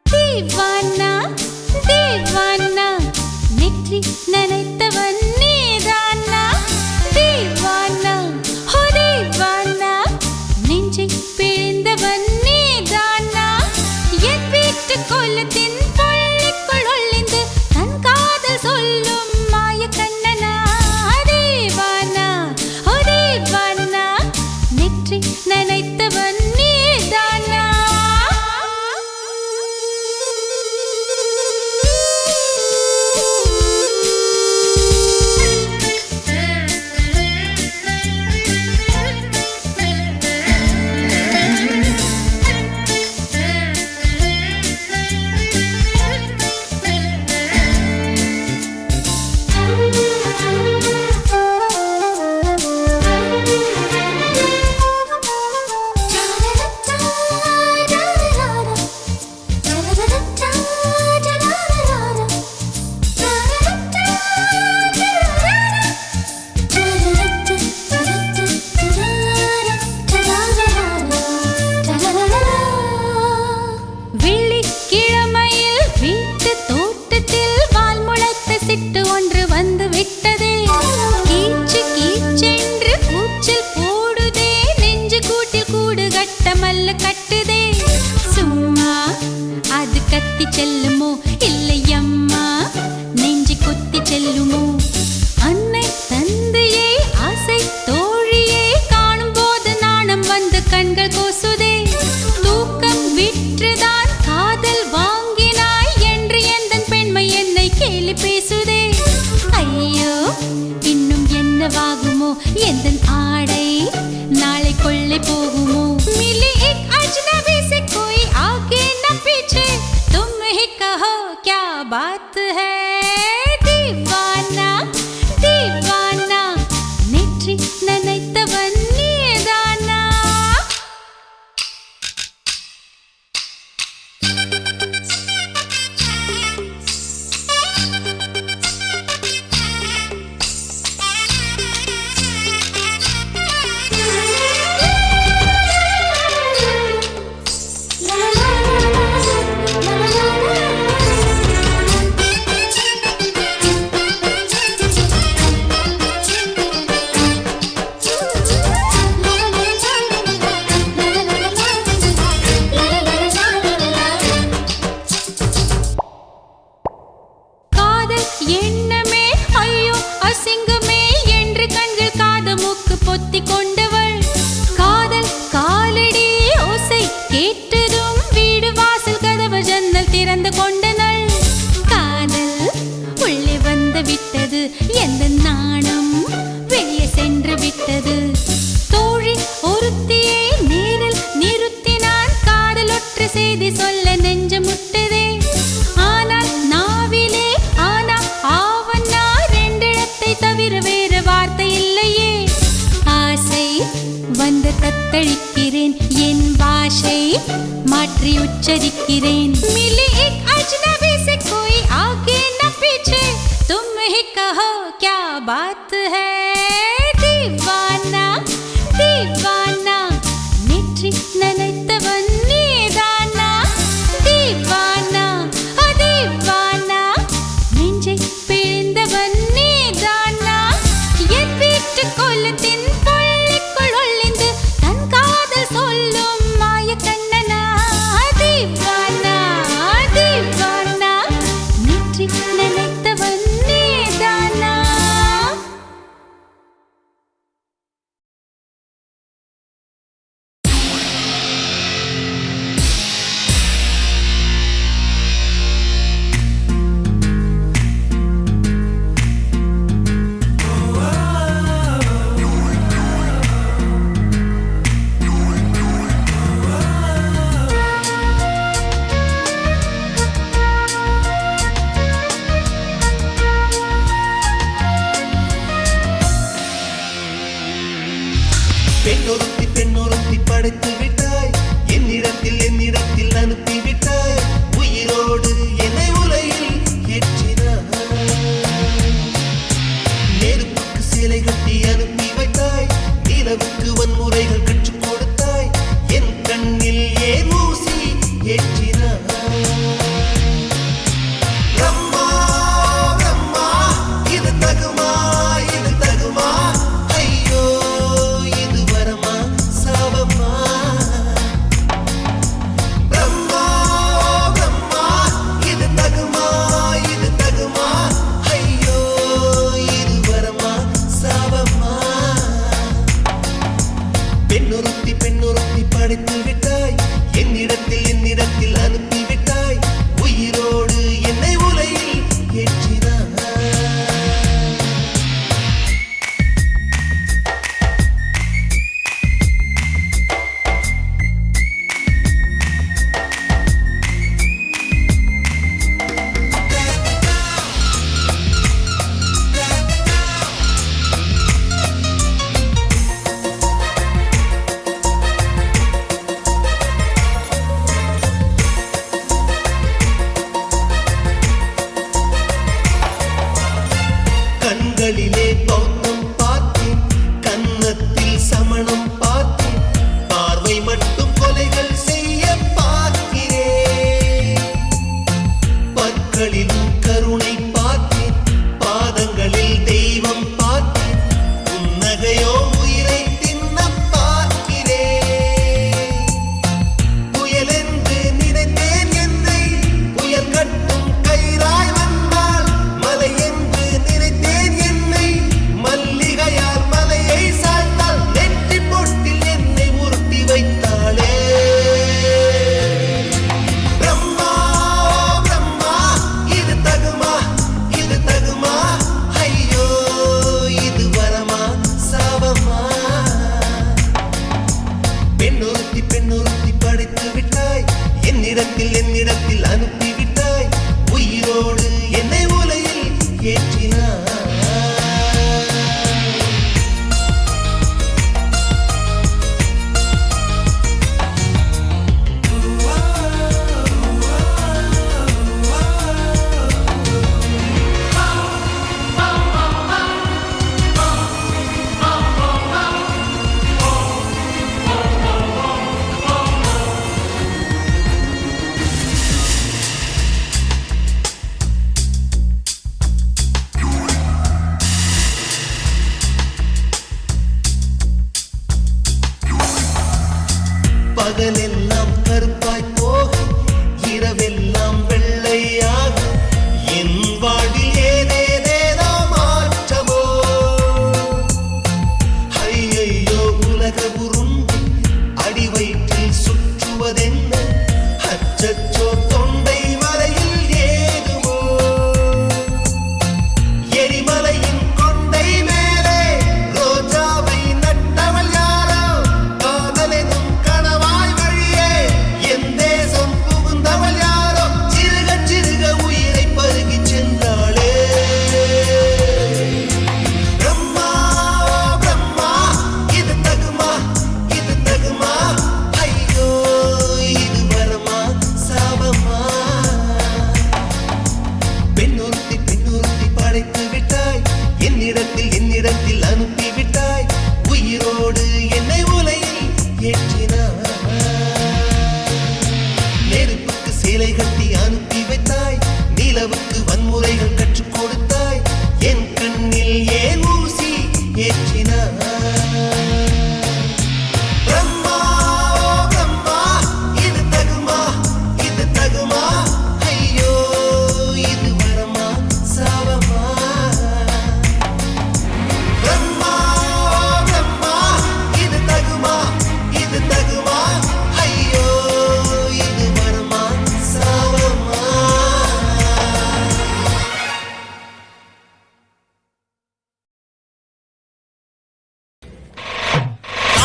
தீவானா தீவானா நெற்றி நனைத்தவன் நீதானா தீவானா ஹோ தீவானா நெஞ்சை பிழிந்தவன் நீதானா என் வீட்டு கோலத்தின் பள்ளிக்குள் ஒளிந்து தன் காதல் சொல்லும் மாய கண்ணனா தீவானா ஹோ தீவானா நெற்றி நனைத்தவன் நீதானா வெள்ளிக்கிழமையில் வீட்டு தோட்டத்தில் வால் முளைத்த சிட்டு ஒன்று வந்து விட்டதே கீச்சு கீச்சென்று கூச்சல் போடுதே நெஞ்சு கூட்டில் கூடு கட்ட மல்லு கட்டுதே சும்மா அது கத்தி செல்லுமோ இல்லையம்மா நெஞ்சு கொத்தி செல்லுமோ அன்னை தந்தையே ஆசை தோழியே காணும் போது நாணம் வந்து கண்கள் கோசுதே தூக்கம் விற்றுதான் காதல் வாங்கினாய் என்று எந்தன் பெண்மை என்னை கேலி பேசுதே ஐயோ இன்னும் என்னவாகுமோ எந்தன் ஆடை நாளை கொள்ளை போகுமோ மிலி एक अजनबी से कोई आगे न पीछे तुम ही कहो क्या बात है दीवाना दीवाना நெற்றி நனைத்தவன் நீதானா எண்ணமே ஐயோ அசிங்கமே என்று கண்கள் காது மூக்கு பொத்தி கொண்டவள் காதல் காலடி ஓசை கேட்டதும் வீடு வாசல் கதவு ஜன்னல் திறந்து கொண்டனள் காதல் உள்ளே வந்து விட்டது எந்த நாணம் வெளியே சென்று விட்டது தோழி ஒருத்தியை நேரில் நிறுத்தினான் காதலொற்ற செய்தி சொல்ல நெஞ்சு முட்டதே ஆனால் நாவிலே ஆனா ஆவன்னா ரெண்டிடத்தை தவிர வேறு வார்த்தை இல்லையே ஆசை வந்து தத்தளிக்கிறேன் என் பாஷை மாற்றி உச்சரிக்கிறேன் मिली एक अजनबी से कोई आगे न पीछे तुम ही कहो क्या बात है दीवाना दीवाना नेற்றி நினைத்தவன் நீதானா दीवाना दीवाना நெஞ்சை பிழிந்தவன் நீதானா என் வீட்டு கொல்லத்தின் பள்ளிக்குள் ஒளிந்து தன் காதல் சொல்லும் மாய கண்ணனா दीवाना दीवाना நேற்றி நினைத்தவன் நீதானா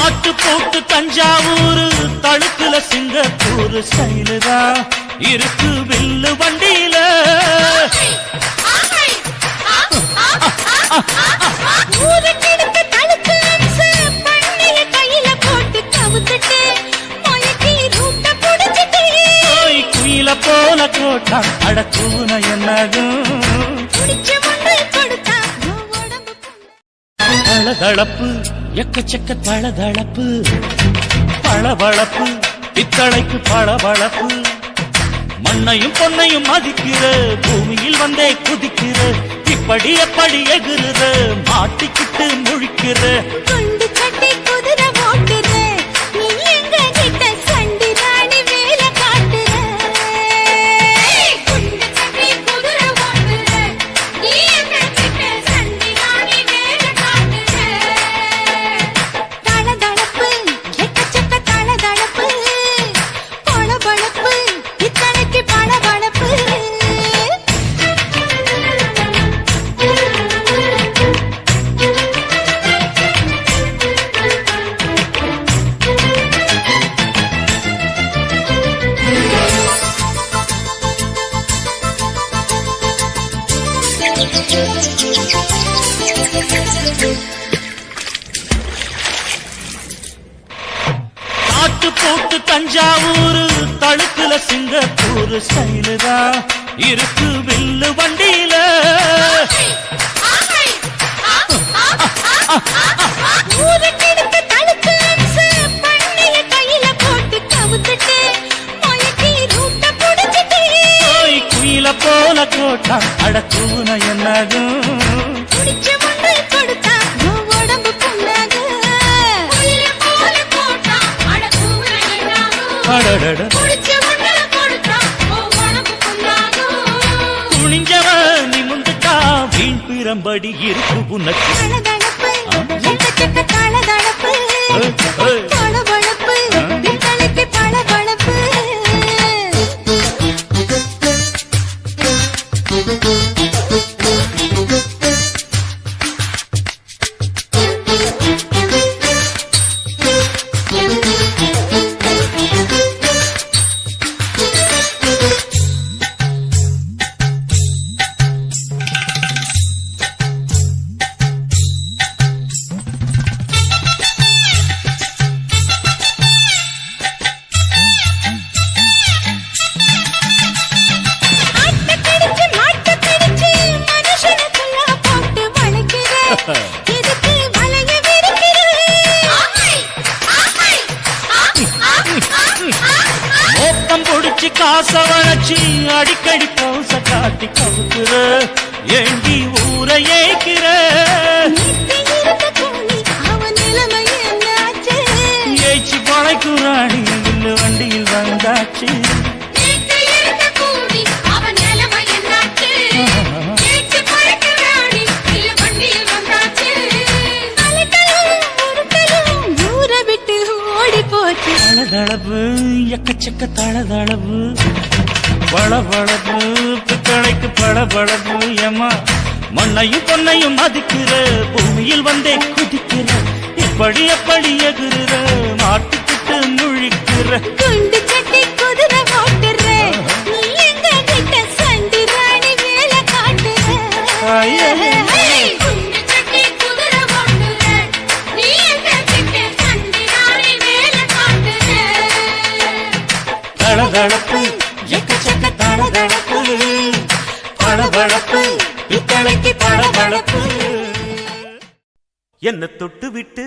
ஆட்டு போட்டு தஞ்சாவூர் தழுக்குல சிங்கப்பூர் ஸ்டைலு தான் இருக்கு வில்லு வண்டியில. ஊருக்கெடுத்து தழுக்கு அம்சு பண்ணைய கையில போட்டு கவுத்துட்டு மயக்கி ரூட்ட புடிச்சிட்டு குயில போல கோட்டா அடக்கூன என்னதும் குடிச்ச முண்டு கொடுத்தா உடம்பு தளதளப்பு எக்கச்சக்க தளதளப்பு பளபளப்பு பித்தளைக்கு பளபளப்பு மண்ணையும் பொன்னையும் மதிக்கிற பூமியில் வந்தே குதிக்கிற இப்படி எப்படி எகுற மாட்டிக்கிட்டு முழிக்கிற குண்டு கட்டி குதிரை ஓட்டுற நீ எங்க கிட்ட சண்டி ராணி வேலை காட்டுற குண்டு கட்டி குதிரை ஓட்டுற நீ எங்க கிட்ட சண்டி ராணி வேலை காட்டுற தளதளப்பு எக்கச்சக்க தளதளப்பு பளபளப்பு இத்தனைக்கு பளபளப்பு ஆட்டு போட்டு தஞ்சாவூர் தழுக்குல சிங்கப்பூர் ஸ்டைலு தான் இருக்கு வில்லு வண்டியில. ஊருக்கெடுத்து தழுக்கு அம்சு பண்ணைய கையில போட்டு கவுத்துட்டு மயக்கி ரூட்ட புடிச்சிட்டு குயில போல கோட்டா அடக்கூன என்னதும் குடிச்ச முண்டு கொடுத்தா உடம்பு புண்ணாகு குயில போல போட்டா அடக்கூன என்னாகும் அடடட குடிச்ச முண்டு கொடுத்தா உடம்பு புண்ணாகு துணிஞ்சவ நிமுந்துட்டா வீண் பிறம்படி இருக்கு உனக்கு. தளதளப்பு எக்கச்சக்க தளதளப்பு பளபளப்பு இத்தனைக்கு பளபளப்பு ஆட்டக்கடிச்சு மாட்டக்கடிச்சு மனுஷனுக்குள்ள போட்டு வளைக்கிற எதுக்கு வளைய விரிக்கிற மோப்பம் பொடிச்சு காச வளைச்சு அடிக்கடி பவுச காட்டி கவுக்குற ஏண்டி ஊரை ஏய்க்கிற நீட்டி இருக்க கூலி அவன் நிலைமை என்னாச்சு ஏய்ச்சி பழைக்குறாணி வில்லு வண்டியில் வந்தாச்சு. நீட்டி இருக்க கூலி அவன் நிலைமை என்னாச்சு ஏச்சு பறக்குறாடி இல்ல வண்டியில் வந்தாச்சு அலட்டலும் உருட்டலும் ஊரை விட்டு ஓடி போச்சு தளதளவு எக்கச்சக்க தளதளவு பளபளப்பு பித்தளைக்கு பளபளப்பு ஏமா மண்ணையும் பொன்னையும் மதிக்கிற பூமியில் வந்தே குதிக்கிற இப்படி எப்படி எகுற மாட்டிக்கிட்டு முழிக்கிற குண்டு கட்டி குதிரை ஓட்டுற நீ எங்க கிட்ட சண்டி ராணி வேலை காட்டுற குண்டு கட்டி குதிரை ஓட்டுற நீ எங்க கிட்ட சண்டி ராணி வேலை காட்டுற தளதளப்பு எக்கச்சக்க தளதளப்பு பளபளப்பு இத்தனைக்கு பளபளப்பு என்ன தொட்டு விட்டு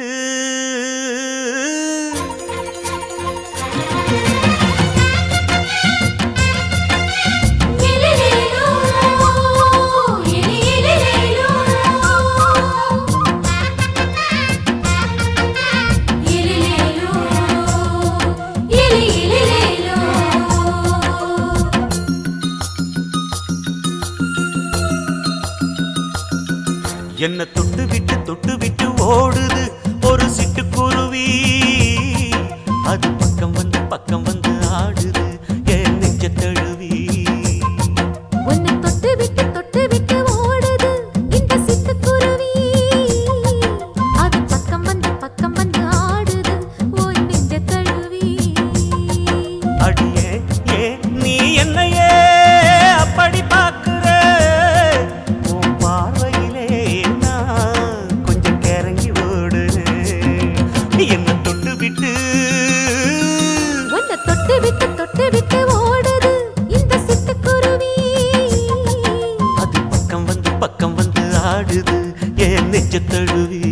எலிலேலோ எலிலேலோ எலிலேலோ எலிலேலோ என்ன தொட்டு விட்டு ஓடுது ஒரு சிட்டுக்குருவி அது பக்கம் வந்து ஆடுது என் நெஞ்ச தழுவி உன்னை தொட்டு விட்டு ஓடுது இந்த சிட்டுக்குருவி அது பக்கம் வந்து ஆடுது ஆடுது என் நெஞ்ச தழுவி.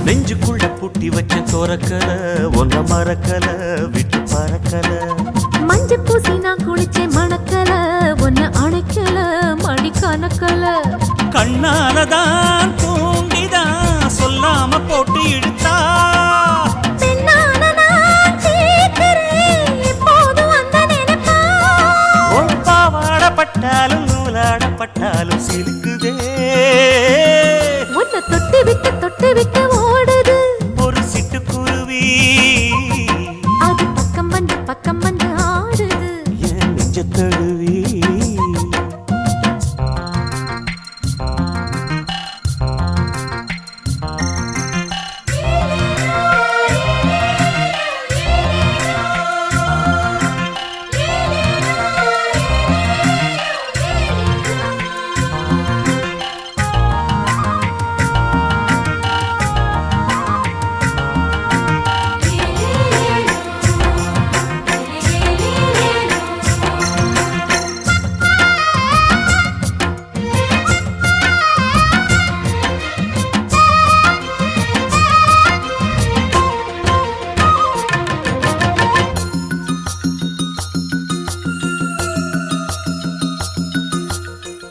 நெஞ்சுக்குள்ள பூட்டி வச்ச தோரக்கல ஒன்ன மறக்கல விட்டு பறக்கல. மஞ்ச பூசி நான் குளிச்சேன் மணக்கல ஒன்ன அணைக்கல மணி கணக்கல. கண்ணாலதான் தூண்டிதான் சொல்லாம போட்டு இழுத்தா. பெண்ணான நான் கேட்கிறேன் எப்போதும் அந்த நினைப்பா. உன் பாவாடப்பட்டாலும் நூலாடப்பட்டாலும் சிலுக்குதே. உன்னை தொட்டு விட்டு ஓடுது ஒரு சிட்டுக்குருவி அது பக்கம் வந்து ஆடுது என் நெஞ்ச தழுவி.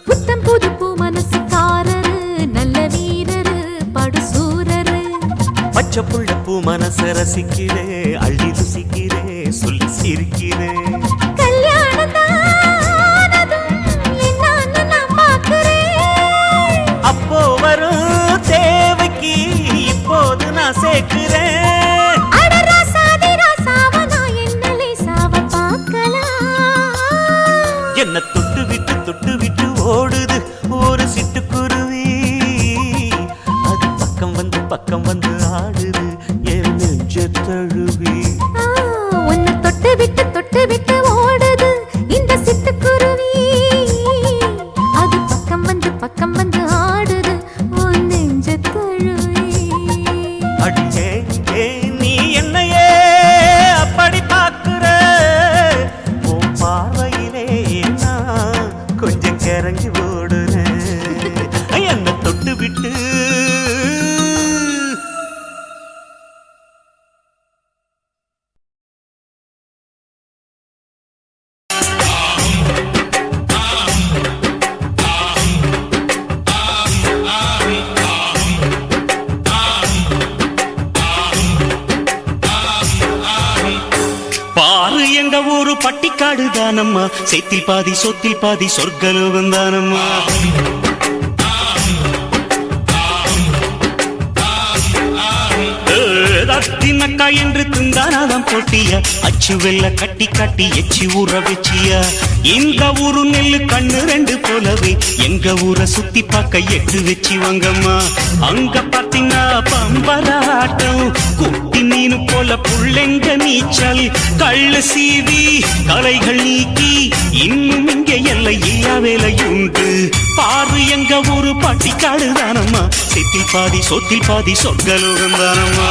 புத்தம் புது பூ மனசுக்காரரு நல்ல வீரரு படுசூரரு. பச்சை புள்ள பூ மனச ரசிக்கிறே அள்ளி ருசிக்கிறே சொல்லி சிரிக்கிறே. கல்யாணம் தானதும் என்னான்னு நான் பார்க்கிறேன். அப்போ வரும் தேவைக்கு இப்போது நான் சேர்க்கிறேன். அட ராசாதி ராசாவ நான் என்ன லேசாவ பார்க்கலாம். என்ன தொட்டு விட்டு ஓடுது ஒரு சிட்டுக்குருவி. அது பக்கம் வந்து ஆடுது என் நெஞ்ச தழுவி. உன்னை தொட்டு விட்டு ஓடுது இந்த சிட்டுக்குருவி. அது பக்கம் வந்து ஆடுது உன் நெஞ்ச தழுவி. அடியே நீ என்னையே அப்படி பார்க்கிற. உன் பார்வையிலே நான் கொஞ்சம் கிறங்கி ஓடுறேன். என்ன தொட்டு விட்டு பாரு எங்க ஊரு பட்டிக்காடு தானம்மா. சேத்தில் பாதி சொத்தில் பாதி சொர்க்கலோகம் தானம்மா. தினக்கா என்று திந்தானாதான் போட்டியா. அச்சு வெல்ல கட்டி கட்டி எச்சி ஊற வச்சியா. இந்த ஊரு நெல்லு கண்ணு ரெண்டு போலவே எங்க ஊரை சுத்தி பார்க்க எட்டு வச்சு வாங்கம்மா. அங்க பாத்தீங்கன்னா பம்பராட்டம் குட்டி மீனு போல புள்ளெங்க நீச்சல். கள்ளு சீவி கலைகள் நீக்கி இன்னும் இங்க எல்லை இல்லா வேலையுண்டு. பாரு எங்க ஊரு பட்டிக்காடு தானம்மா. சேத்தில் பாதி சொத்தில் பாதி சொர்க்கலோகம் தானம்மா.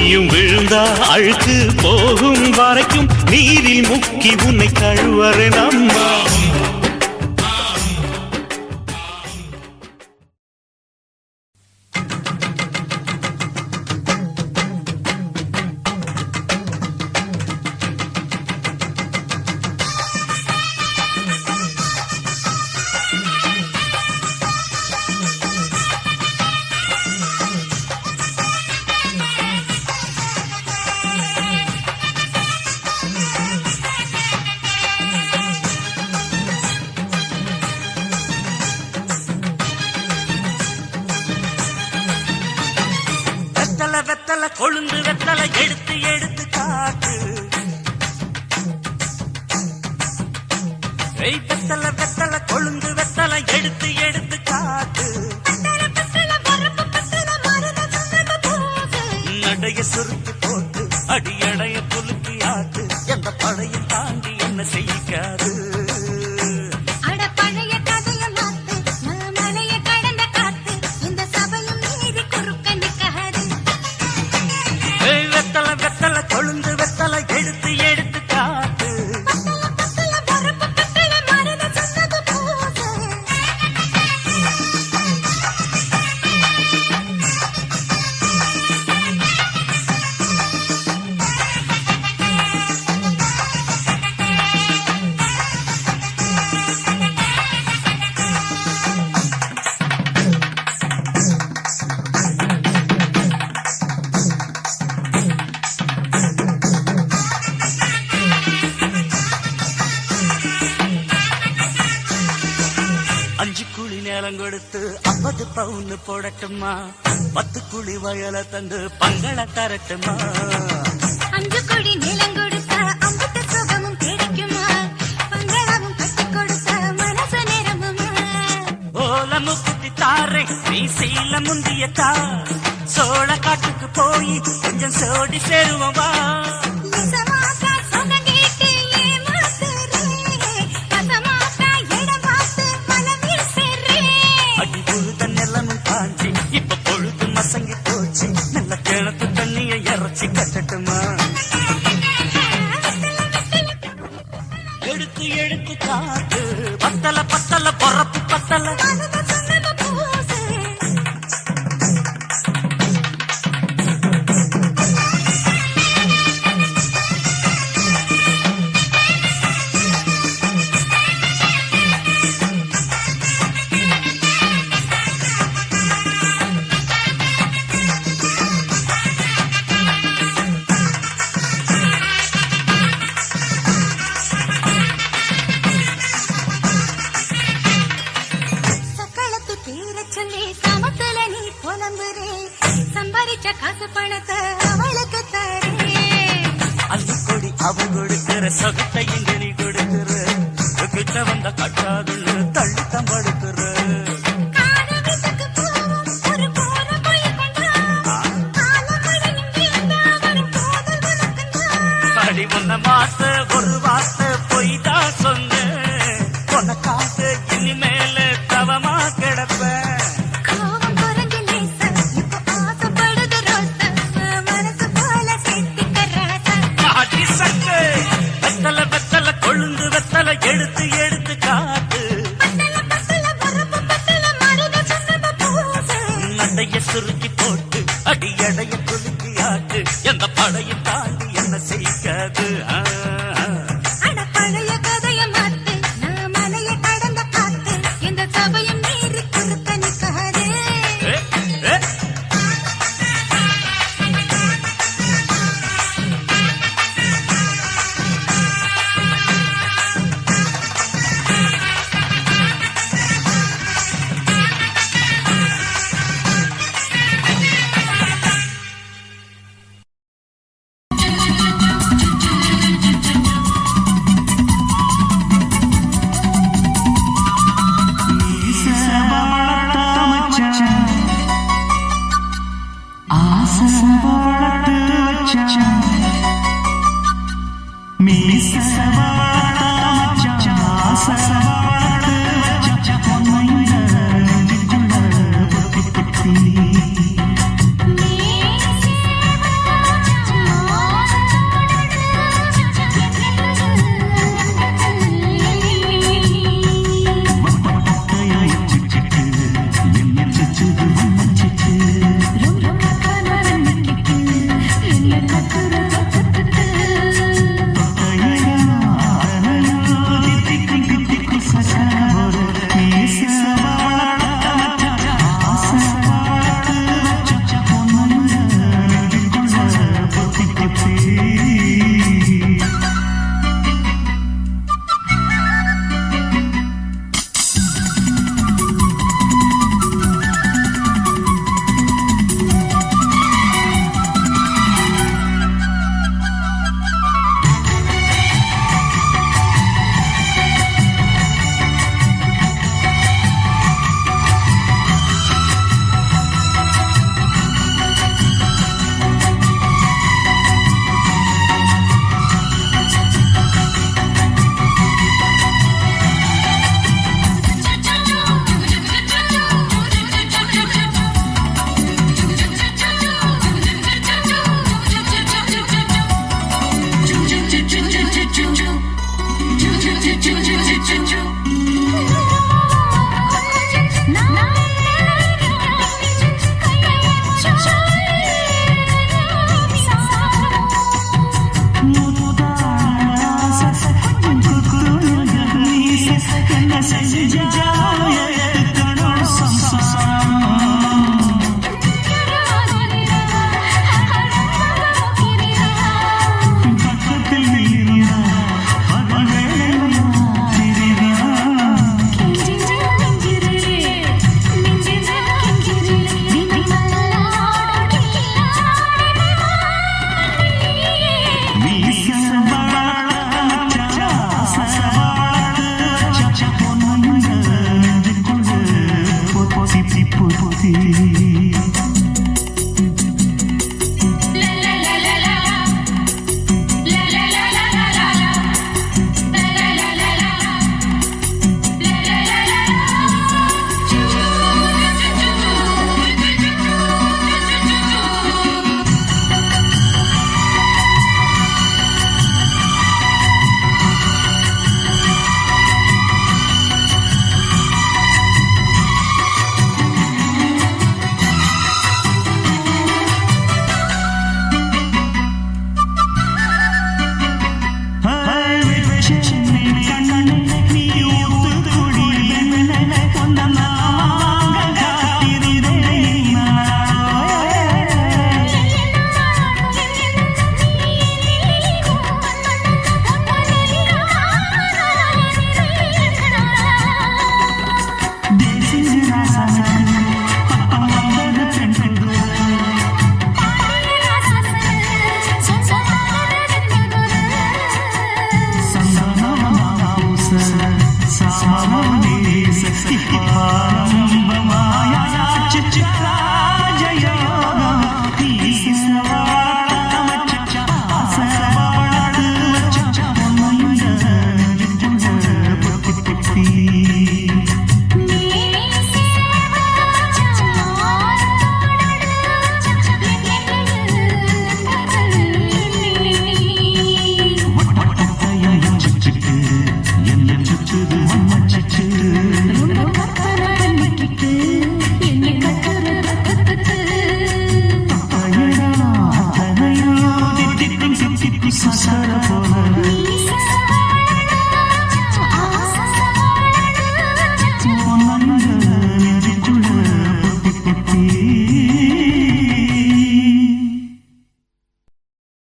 நீயும் விழுந்தா அழுக்கு போகும் வரைக்கும் நீரில் முக்கி உன்னை கழுவறேன் அம்மா. வெத்தலை கொழுந்து வெத்தலை எடுத்து எடுத்து காட்டு. வெத்தலை கொழுந்து வெத்தலை எடுத்து எடுத்து காட்டு. நடைய சுருட்டி போட்டு அடியடைய குலுக்கி ஆட்டு. எந்த பழையும் தாண்டி என்ன செய்யாது. வெத்தலை கொழுந்து வெத்தலை எடுத்து எடுத்து காட்டு. கொடுத்து 50 பவுன் போடட்டுமா? 10 குழி வயல தந்து பங்கள தரட்டுமா? 5 கோடி நிலம் கொடுத்தா 50 சுகமும் கிடைக்குமா? பங்களமும் கட்டி கொடுத்தா மனசு நிரம்புமா? ஓலமு குத்தி தாரே நீ சீல முந்திய தா. சோழ காட்டுக்கு போய் கொஞ்சம் சோடி சேருவா. இப்ப பொழுது மசங்கி போச்சு. நல்ல கிணத்து தண்ணிய இறச்சி கட்டட்டுமா? எடுத்து எடுத்து காட்டு. பத்தல பத்தல பொறப்பு பத்தல. காசு பணத்தை அவளுக்கு தரே. அள்ளி கொடி அவ கொடுக்கிற சொகத்தை இங்க நீ கொடுக்கிற. கிட்ட வந்த கட்டாதுன்னு தள்ளி தம்படுக்கிற. அடி ஒன்ன மாச ஒரு வார்த்தை பொய் தான் சொன்ன. உனக்காக இனிமேல தவமா கிடப்ப. கொழுந்து வெத்தலை எடுத்து எடுத்து காட்டு. நடைய சுருக்கி போட்டு அடியடைய குலுக்கி ஆட்டு. எந்த படையும் தாண்டி என்ன செய்யாது. பழைய கதைய மாத்து. நான் மலைய கடந்த காத்து. இந்த சபையும் மீறி குறுக்க நிக்காதே.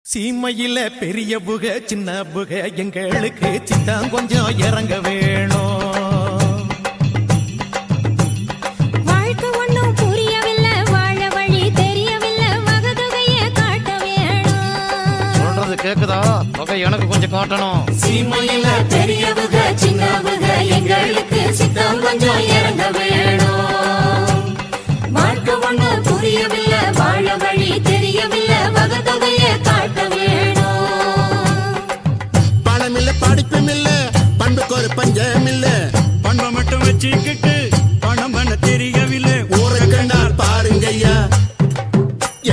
சீமையில பெரிய புக சின்ன புக எங்களுக்கு சித்தான் கொஞ்சம் இறங்க வேணும். வாழ்க்கை ஒண்ணும் புரியவில்லை, வாழ வழி தெரியவில்லை, மகதொகையை காட்ட வேணும். சொல்றது கேக்குதா? தொகை எனக்கு கொஞ்சம் காட்டணும். சீமையில பெரிய புக சின்ன புக எங்களுக்கு சித்தம் கொஞ்சம் இறங்க வேணும். வாழ்க்கை ஒண்ணும் புரியவில்லை, வாழ வழி தெரியவில்லை, மகதொகையை காட்ட வேணும். பணமில்ல படிப்பும் இல்ல பண்புக்கு ஒரு பஞ்சம் இல்ல. பண்பை மட்டும் வச்சுக்கிட்டு பணம் பண்ண தெரியவில்லை. ஊரை கண்டால் பாருங்கய்யா,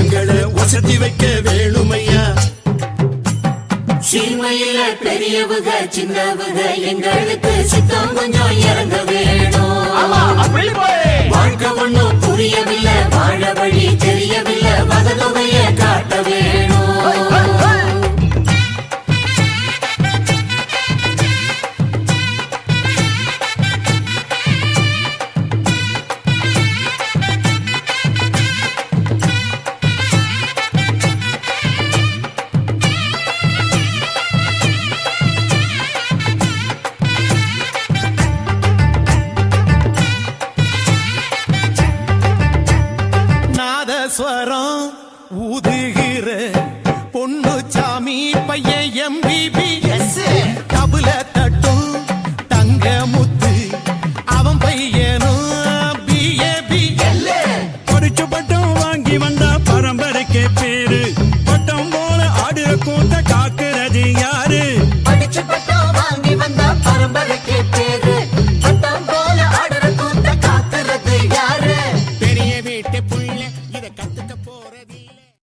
எங்களை வசதி வைக்க வேணுமையா. சீமையில பெரியவுக சின்னவுக எங்களுக்கு சித்தம் கொஞ்சம் இறங்க வேணும். வாழ்க்கை ஒண்ணும் புரியவில்லை, வாழ வழி தெரியவில்லை, மகதொகையை காட்ட வேணும். நாதஸ்வரம் ஊதுகிற பொண்ணு சாமி பையன் எம்பிபி கபுல தட்டும் தங்க முத்து அவன் பையனும் பிஏபி. படிச்சு பட்டம் வாங்கி வந்தா பரம்பரைக்கே பேரு.